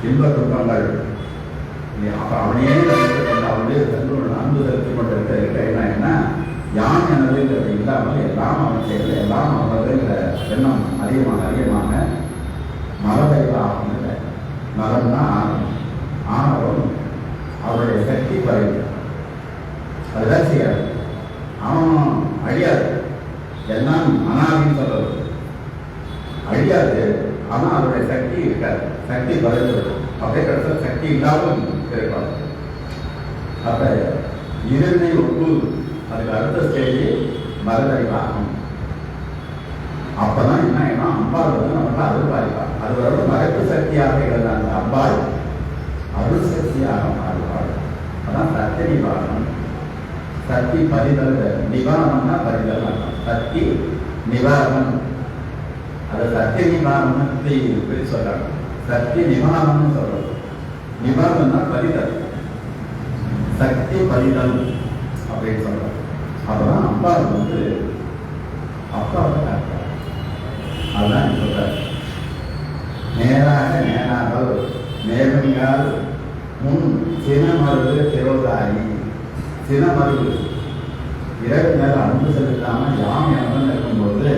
இன்ப துன்பங்கள். அப்ப அவனையே கொண்டு அவனே அன்பு செலுத்தி கொண்டு இருக்க என்ன யான் எனதுங்கிறது இல்லாமல் எல்லாம் அவன் செயல், எல்லாம் அவனுங்கிற எண்ணம் அதிகமாக அதிகமாக மரதறிவாகும். மரம்னா ஆணவம் அவருடைய சக்தி குறைவு. அதுதான் செய்யாது, அவனும் அழியாது. எல்லாம் அனாதின்னு சொல்றது அழியாது, ஆனால் அவருடைய சக்தி இருக்காது, சக்தி குறைவு. அப்படியே கிடைச்ச சக்தி இல்லாமல் இருப்பாங்க. அப்ப இருவினை ஒப்பு அதுக்கு அடுத்த ஸ்டேஜ் மரதறிவாகும். அப்பதான் என்ன ஆயிடும், அம்பாள் வந்து நமக்கு அருள்பாலிப்பாள். அது வர மறைப்பு சக்தியாக இருந்தாங்க, அம்பாள் அருள் சக்தியாக மாறுவாள். அதான் சக்தி நிவாரணம். சக்தி பரிதல், நிவாரணம்னா பரிதல் அர்த்தம். சக்தி நிவாரணம், அது சக்தி நிவாரணத்தை சொல்றாங்க. சக்தி நிவாரணம்னு சொல்றது. நிவாரணம்னா பரிதல், சக்தி பரிதல் அப்படின்னு சொல்றாங்க. அப்பதான் அம்பாள் வந்து அப்பாவை காட்டுறாங்க. அதுதான் சொல்ற நேராக நேராக நேர்மையால் முன் சினமருது திரோதாயி. சினமருது இரவு நேரம் அன்பு செலுத்தாம யாம் எனவன் இருக்கும்போது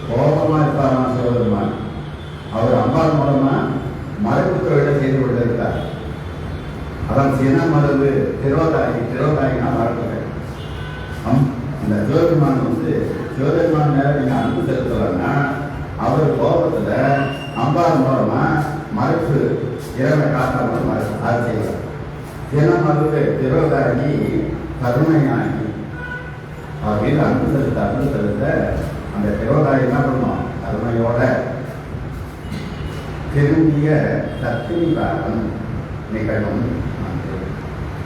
கோபமா இருப்பாரா சிவபெருமான். அவர் அம்பாள் மூலமா மறைப்பு தொழிலை செய்து கொண்டிருக்கார். அதான் சினமருது திரோதாயி. திரோதாயினா மறைப்பு. இந்த சிவபெருமான் வந்து சிவபெருமான் நேரம் நீங்க அன்பு செலுத்தலன்னா அவர் கோபத்துல அம்பாள் மூலமா மறைப்பு இறைவனை காட்டாமல் மறைப்பு அது செய்வார். தினம் அதுக்கு திரோதாகி கருணையாகி அவர் மீது அன்பு செலுத்த அந்த திரோதாகி என்ன பண்ணுவோம், கருணையோட திரும்பிய சக்தி காலம் நிகழும்.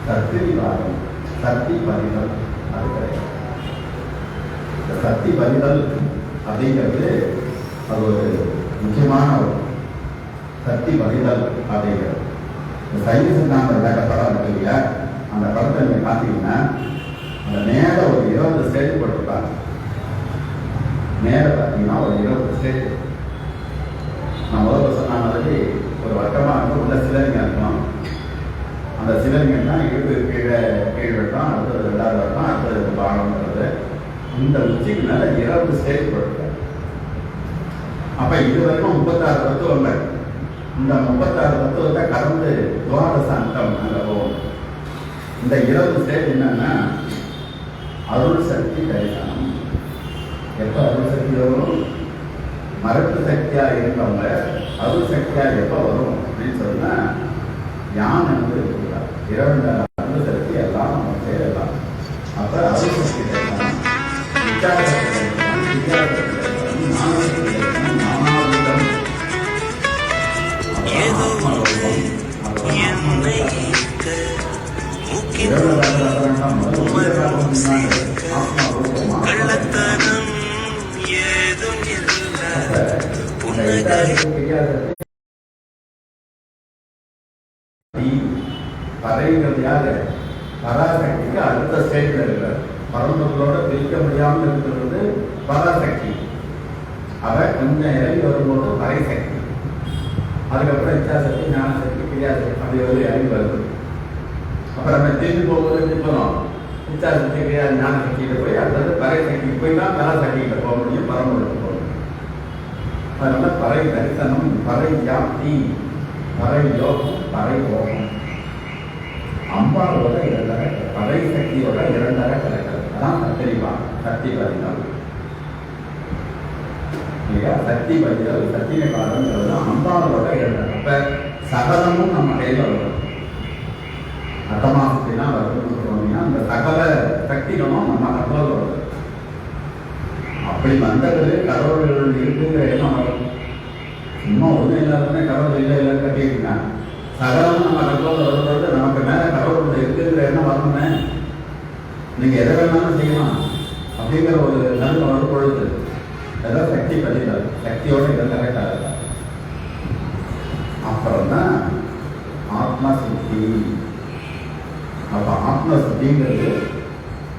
சக்தி காலம், சக்தி பரிதல் அது கிடையாது. இந்த சக்தி பரிதல் அப்படிங்கிறது அது ஒரு முக்கியமான ஒரு சக்தி பரிதல் அப்படிங்கிறது. இந்த சைவ சித்தாந்த விளக்க படம் இருக்கு இல்லையா, அந்த படத்தை நீங்க பார்த்தீங்கன்னா அந்த மேல ஒரு 20 ஸ்டேஜ் போட்டிருப்பாங்க. மேல பார்த்தீங்கன்னா ஒரு 20 ஸ்டேஜ். நான் முதல்ல சொன்ன மாதிரி ஒரு வட்டமாக இருக்கும், உள்ள சிலரிங்க இருக்கணும். அந்த சிலரிங்கன்னா இடுப்பு கீழ் வட்டம், அடுத்தது 2வது வட்டம், அடுத்தது பாகம்ன்றது. இந்த உச்சிக்கு மேல 20 ஸ்டேஜ் போட்டிருக்காங்க. இது வரைக்கும் 36 தத்துவங்கள். இந்த 36 தத்துவத்தை கடந்து துவாதச அந்தம் அங்கே போகும். இந்த 20 ஸ்டேஜ் என்னன்னா அருள் சக்தி தரிசனம். எப்போ அருள் சக்தி வரும்? மரத்து சக்தியாக இருக்கவங்க அருள் சக்தியாக எப்போ வரும் அப்படின்னு சொன்னா யான் என்று இருக்கிறார். 2 அருள் சக்தி எல்லாம் நம்ம சேரலாம். அப்ப அருள் சக்தி தரிசனம், விசார சக்தி தரிசனம், விசார சக்தி தரிசனம், ஞான சக்தி தரிசனம், ஞானானந்தம், பறைங்கிறது யாரு? பராசக்திக்கு அடுத்த ஸ்டேஜ்ல இருக்கிறார். பரம்பொருளோட பிரிக்க முடியாமல் இருக்கிறது பராசக்தி. அவ கொஞ்சம் இறங்கி வரும்போது பறைசக்தி, அதுக்கப்புறம் இச்சாசக்தி, ஞானசக்தி, கிரியாசக்தி அப்படி வந்து இறங்கி வருது. அப்புறம் நம்ம திரும்பி போகும்போது எப்படி போனோம்? இச்சாசக்தி, கிரியா, ஞானசக்தியில போய் அடுத்தது பறைசக்திக்கு போய் தான் பராசக்திகிட்ட போக முடியும், பரம்பொருளுக்கு போக முடியும். அதனால பறை தரிசனம், பறை வியாப்தி, பறை யோகம், பறை யோகம். அம்பாவோட 2 பறை சக்தியோட 2 கலக்கிறது. அதான் சத்திரிவா, சக்தி பதினாள் இல்லையா? சக்தி பதினாள், சத்திய காலங்கிறது அம்பாவோட 2. அப்ப சகலமும் நம்ம கையில் வரும். அட்டமாசத்தினா வருதுன்னு சொல்லுவாங்கன்னா அந்த சகல சக்திகளும் நம்ம கண்ட்ரோல் வருது. அப்படி வந்தது கடவுள்கள் இருக்குங்கிற எண்ணம் வரும். இன்னும் ஒன்றும் இல்லாதே கடவுள் இல்லை இல்லைன்னு கட்டியிருக்காங்க. சகலம் நம்ம கண்ட்ரோல் வரும்போது நமக்கு மேல கடவுள் இருக்குங்கிற எண்ணம் வரணுமே. நீங்க எதை வேணாலும் செய்யலாம் அப்படிங்கிற ஒரு நல்ல வரும் பொழுது ஏதாவது சக்தி பதிலாது. சக்தியோட இதை கரெக்டாக அப்புறம் தான் ஆத்மா சக்தி. அப்ப ஆத்ம சக்திங்கிறது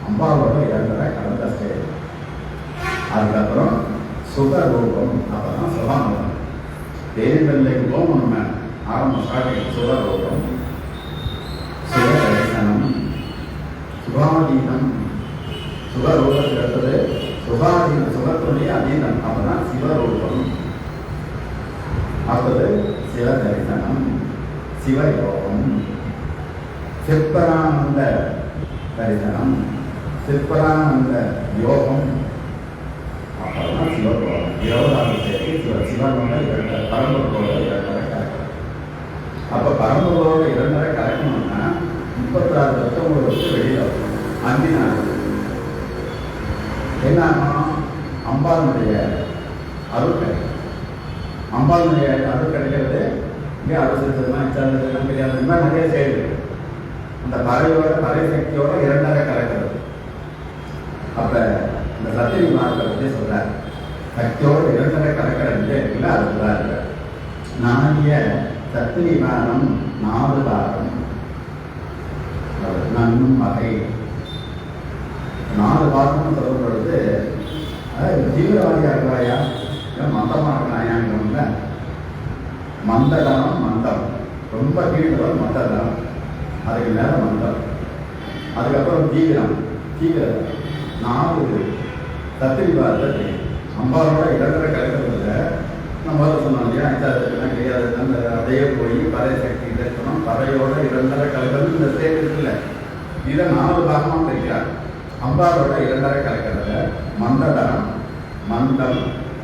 அம்பாவோட 2 கலந்த ஸ்டேஜ். அதுக்கப்புறம் சுகரூபம், அப்பதான் சுகானந்தம். தேர்தலுக்கு போகும் நம்ம ஆரம்ப ஸ்டார்டிங் சுகரூபம், சுக தரிசனம், சுகாதீனம். சுகரூபத்தில் எடுத்தது சுகாதீனம், சுகத்துடைய அதீனம், அப்பதான் சிவரூபம். அடுத்தது சிவ தரிசனம், சிவயோகம், சிற்பரானந்த தரிசனம், சிற்பரானந்த யோகம், அப்புறம் சிவயோகம். 20வது ஸ்டேஜ் சிவனோட 2 பரம்பொருளோட 2 கலக்கிறது. அப்ப பரம்பொருளோட 2 கலக்கணும்னா 36 தத்துவங்களை வச்சு வெளியில வரும். 5 நாள் என்ன ஆகணும்? அம்பாளுடைய அருள் கிடைக்கும். அம்பாளுடைய அருள் கிடைக்கிறது இங்கே அருள் தெரியாது, இந்த மாதிரி நிறைய செயல். அந்த பறையோட பறை சக்தியோட 2 கலக்கிறது. அப்ப இந்த சத்திரி மார்க்கை பற்றி சொல்றாரு. சக்தியோடு 2 கலக்கிறது இருக்குல்ல, அதுதான் இருக்கு. நாகிய சத்திரி வாரம் 4 வாரம் நன்னும் வகை 4 வாரம்னு சொல்லும் பொழுது தீவிரவாதியா இருக்கிறாயா மந்தமா இருக்கிறாயாங்க. மந்ததானம், மந்தம் ரொம்ப கீழ்த்தவன் மந்ததானம், அதுக்கு மேல மந்தம், அதுக்கப்புறம் தீவிரம், தீவிரம் 4 சத்திரி வாரத்தை அம்பாவோட 2 கலக்கிறதுல நம்ம சொன்னோம் இல்லையா? இச்சாசக்தினா கிரியாசக்தி அப்படியே போய் பறை சக்தி தரிசனம், பறையோட 2 கலக்கிறது. இந்த ஸ்டேட் இருக்குல்ல, இதை 4 பாகமாக பிரிக்கிறார். அம்பாவோட 2 கலக்கிறத மந்ததனம், மந்தம்,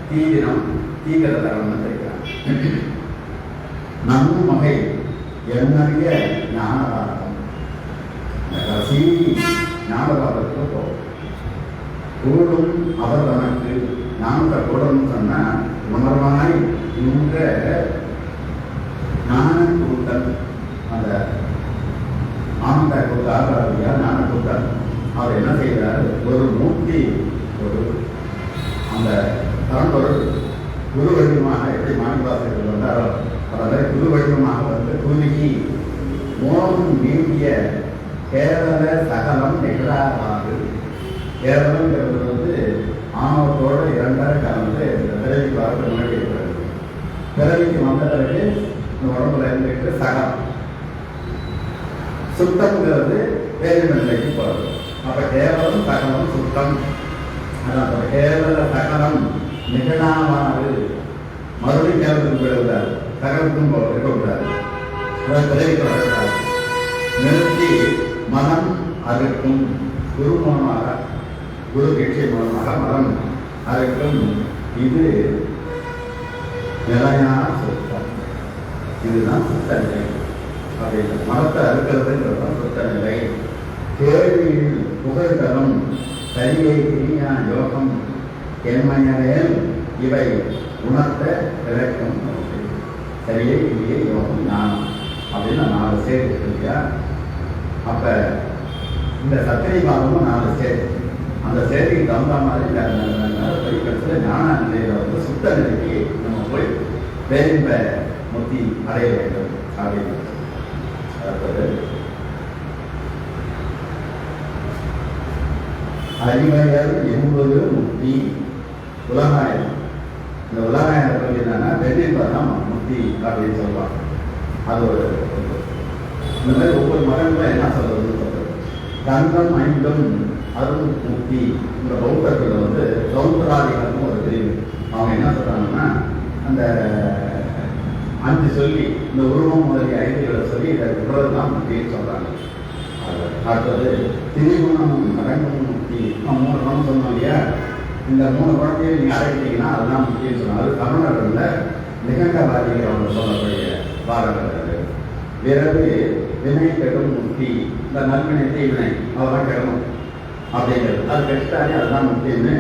தீவிரம், தீவிரதனம்னு பிரிக்கிறார். நன்னும் வகை எண்ணறிய ஞானபாரதம். கடைசி ஞானபாரதத்துக்கு போகும். கூடும் அவர் தனக்கு ஞானத்தை கூடணும்னு சொன்னா உணர்வாய் இந்த ஞான கூட்டம், அந்த ஆனந்த கூட்டம் ஆகிறாரியா ஞான கூட்டம், அவர் என்ன செய்கிறார்? ஒரு மூர்த்தி, ஒரு அந்த பரம்பொருள் குரு வடிவமாக எப்படி மாணிவாசகர்கள் வந்தாரோ அதில் குரு வடிவமாக வந்து குருகி மோகம் நீங்கிய கேரள சகலம் நிகழாது. கேரளங்கிறது வந்து ஆணவத்தோடு 2 கலந்து இந்த பிறவிக்கு வரது முன்னாடி இருக்கிறது. பிறவிக்கு வந்த பிறகு இந்த உடம்புல இருந்துட்டு சகம் சுத்தம்ங்கிறது வேறு நிலைக்கு போகிறது. அப்ப கேவலம் சகலம் சுத்தம். அதான் கேவல சகலம் நிகழாவாது மறுபடியும் கேரளத்துக்கு போயிடக்கூடாது, சகலத்துக்கும் இருக்கக்கூடாது, பிறகு தொடரக்கூடாது. நிறுத்தி மனம் அறுக்கும் குரு மூலமாக, குரு கட்சி மூலமாக மனம் அறுக்கும். இது நிலையான சுத்தம், இதுதான் சுத்த நிலை. அப்படின்னு மனத்தை அறுக்கிறதுங்கிறது சுத்த நிலை. கேள்வியில் புகழ் தரும் சரியை கிரியா யோகம் என்மையவேல் இவை உணர்த்த விளக்கும். சரியை கிரியை யோகம் ஞானம் அப்படின்னு 4 ஸ்டேஜ் இருக்கு இல்லையா? அப்ப இந்த சத்திரை பாகமும் 4 ஸ்டேஜ். அந்த ஸ்டேஜுக்கு தகுந்த மாதிரி படிக்கிறதுல ஞான நிலையில வந்து சுத்த நிலைக்கு நம்ம போய் பேரின்ப முத்தி அடைய வேண்டும் அப்படின்னு. அடுத்தது அறிவையர் என்பது முக்தி உலகாயம். இந்த உலகாயத்தில் என்னன்னா வெற்றிப்பதான் முக்தி அப்படின்னு சொல்லுவாங்க. அது ஒரு இந்த மாதிரி ஒவ்வொரு மரங்களும் என்ன சொல்றதுன்னு சொல்றது. தங்கம் ஐந்தும் அருள் முக்தி. இந்த பௌத்தர்கள் வந்து சௌந்தராதிகளும் ஒரு பிரிவு. அவங்க என்ன சொல்றாங்கன்னா அந்த 5 சொல்லி இந்த உருவம் முதலிய 5களை சொல்லி இதை விடுறதுதான் முக்தின்னு சொல்றாங்க. அடுத்தது திரிகுணம் அடங்கும் முக்தி. 3 குணம் சொன்னோம் இல்லையா? இந்த 3 குணத்தையும் நீங்க அடைக்கிட்டீங்கன்னா அதுதான் முக்கியம் சொன்னாங்க. அது தமிழர்கள் நிகண்டவாதிகள் அவங்க சொல்லக்கூடிய பாடல்கள். பிறகு வினை கெடும் முக்தி. இந்த நல்வினை தீவினை அதெல்லாம் கெடணும் அப்படிங்கிறது. அது கெட்டாலே அதுதான் முக்கியம்னு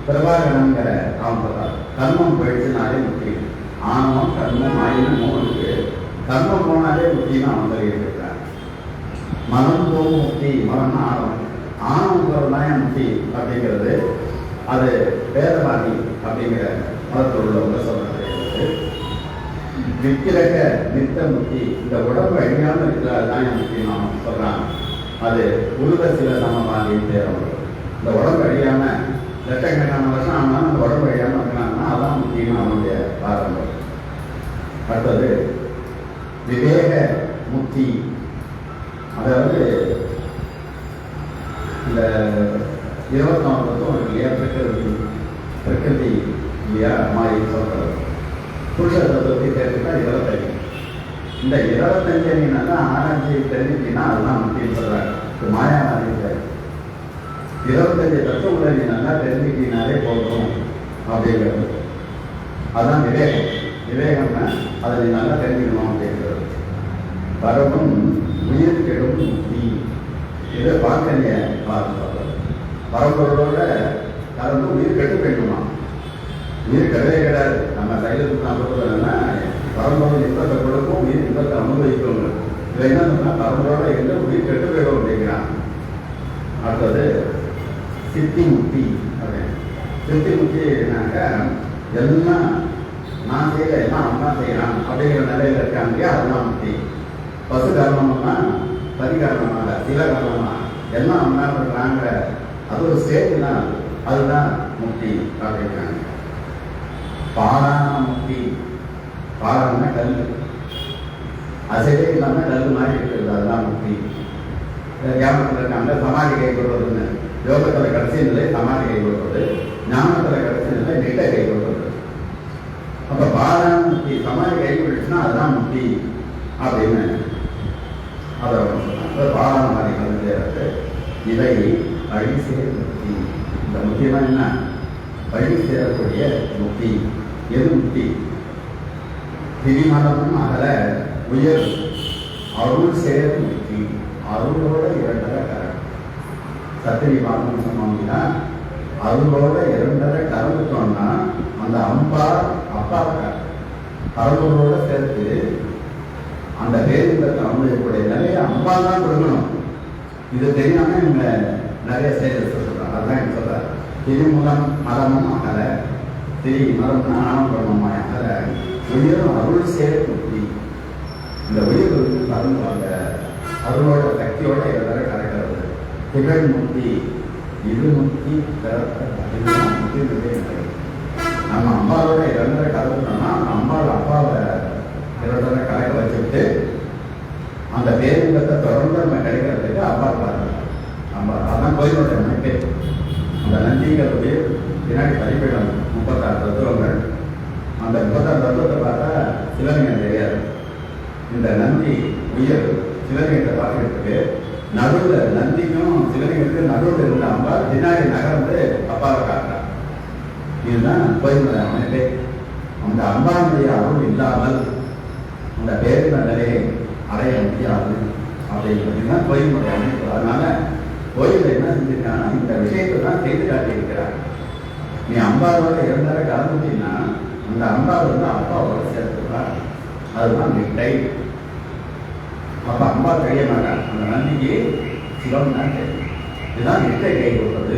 பிரபாகரங்கிற அவன் சொல்றாரு. கர்மம் போயிடுச்சுனாலே முக்கியம். ஆணவம் கர்மம் ஆயிரம் 3 இருக்கு. கர்மம் போனாலே முக்கியம் அவன் சொல்லிட்டு இருக்கார். மனம் போகும் முக்தி. மனம்னா ஆணவம், ஆணவம் தான் முக்தி அப்படிங்கிறது. அது வேதவாதி அப்படிங்கிற மதத்தில் உள்ளவங்க சொல்லப்படுகிறது. விக்கிரக நித்த முக்தி. இந்த உடம்பு அழியாமல் இருக்கிறதான் முக்கியம் அவன் சொல்றான். அது உருவ சில சமவாதின்னு தேவை. இந்த உடம்பு அழியாம லட்சக்கணக்கான வருஷம் ஆனாலும் அந்த உடம்பு அழியாமல் இருக்கிறாங்கன்னா அதான் முக்கியம் அவனுடைய பாரம்பரியம். அடுத்தது விவேக முக்தி. அதாவது இந்த 24 வருஷம் இல்லையா பிரகிருதி இல்லையா மாதிரி சொல்றது. புருஷ தத்துவத்தை தெரிஞ்சுட்டா 25. இந்த 25 நீங்கன்னா ஆராய்ச்சி தெரிஞ்சுட்டீங்கன்னா அதுதான் முக்கியம் சொல்றாங்க. மாயாவாதி 25 தத்துவங்களை நீ நல்லா தெரிஞ்சுக்கிட்டீங்கனாலே போதும் அப்படிங்கிறது. அதுதான் விவேகம். விவேகம்னா அதை நீ நல்லா தெரிஞ்சுக்கணும் அப்படிங்கிறது. பரவும் உயிர் கெடும் முக்தி. இதை பார்க்கலைய சொல்றது. பரம்பொருளோட கலந்து உயிர் கெட்டு போயிடுமா? உயிர் கெடவே கிடையாது. நம்ம சைலத்துக்கு நான் சொல்றது என்னன்னா பரம்பொருள் இன்பத்தை கொடுக்கும், உயிர் இன்பத்தை அனுபவிக்கும். இதை என்ன சொன்னா பரம்பொருளோட இருந்து உயிர் கெட்டு போயிடும் அப்படிங்கிறான். அடுத்தது சித்தி முக்தி. அப்படின்னு சித்தி முக்தி என்னாக்க எல்லாம் நான் செய்யல எல்லாம் அம்மா செய்யறான் அப்படிங்கிற நிலையில இருக்காங்க. அதுதான் முக்தி. பசு கர்மம்னா பரிகரணமாக சில கர்மமா எல்லாம் அம்மா இருக்கிறாங்க. அது ஒரு ஸ்டேஜ் தான். அதுதான் முக்தி அப்படிங்கிறாங்க. பாராண முக்தி. பாராண கல் அசைவே இல்லாமல் கல் மாதிரி இருக்கிறது. அதுதான் முக்தி. ஞாபகத்தில் இருக்காங்க. சமாதி கை கொள்வதுன்னு யோகத்தில் கடைசி நிலை சமாதி கை கொள்வது, ஞானத்தில் கடைசி நிலை நிட்ட கை கொள்வது. அப்ப பாராண முக்தி சமாதி கை கொள்ளுச்சுன்னா அதுதான் முக்தி அப்படின்னு அதை பாராண மாதிரி கலந்து இவை வழி சேர முக்தி. இந்த முக்கியமா என்ன? வழி சேரக்கூடிய முக்தி. எது முக்தி? திரிமலமும் அகல உயர் அருள் சேர முக்தி. அருளோட 2.5 கரம். சத்திரி பாகம் சொன்னோம்னா அருளோட 2.5 கலந்துட்டோம்னா அந்த அம்பா அருளோட சேர்த்து அந்த பேருந்தத்தை அனுபவிக்கக்கூடிய நிலையை அம்பா தான் கொடுக்கணும். இது தெரியாம இவங்க நிறைய ஸ்டேஜஸ் சொல்றாங்க. அதுதான் எனக்கு சொல்றாரு. திரிமுகம் மரமும் அகல. திரி மரம்னா ஆனந்தமா அகல உயிரும் அருள் சேர முக்தி. இந்த உயிர் அருள்வாங்க அருளோட சக்தியோட எல்லாரும் கலக்கிறது. திகழ் முக்தி. இது முக்தி முக்தி. நம்ம அம்பாவோட 2.5 கலந்துட்டோம்னா அம்பாவோட அப்பாவை 2.5 கலக்க வச்சுட்டு அந்த பேருந்தத்தை தொடர்ந்து நம்ம கிடைக்கிறதுக்கு அப்பா பாருங்க. அம்பா அதான் கோயிலோட அமைப்பே. அந்த நந்திங்கிறது பின்னாடி பதிப்பிடம் 36 தத்துவங்கள். அந்த 36 இந்த நந்தி உயர் சிவலிங்கத்தை பார்க்கறதுக்கு நடுவில் நந்திக்கும் சிவலிங்கத்துக்கு நடுவில் இருந்த அம்பாள் பின்னாடி நகர்ந்து அப்பாவை காட்டுறான். இதுதான் கோயிலுடைய அமைப்பே. அந்த அம்பாளுடைய அருள் இல்லாமல் அந்த பேருந்தலை அடைய முடியாது அப்படிங்கிறது கோயிலுடைய அமைப்பு. அதனால கோயில் என்ன செஞ்சிருக்காங்கன்னா இந்த விஷயத்தை தான் செய்து காட்டியிருக்கிறார். நீ அம்பாவோட இருந்தால கலந்துட்டீங்கன்னா அந்த அம்பாவை வந்து அப்பாவோட சேர்த்துக்கிறார். அதுதான் நெட்டை. அப்ப அம்பா தெரிய மாட்டான், அந்த நந்திக்கு சிவம் தான் தெரியும். இதுதான் நெட்டை கை கொடுப்பது.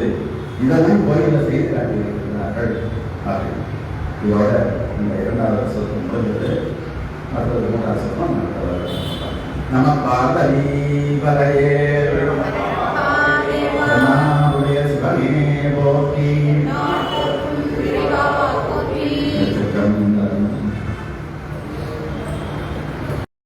இதெல்லாம் கோயிலில் செய்து காட்டியிருக்கிறார்கள். இதோட இந்த 2வது வருஷத்துக்கு முடிஞ்சது. அடுத்தது 3வது வருஷம் நம்ம பார்வதி வரையே சிவனே போற்றி.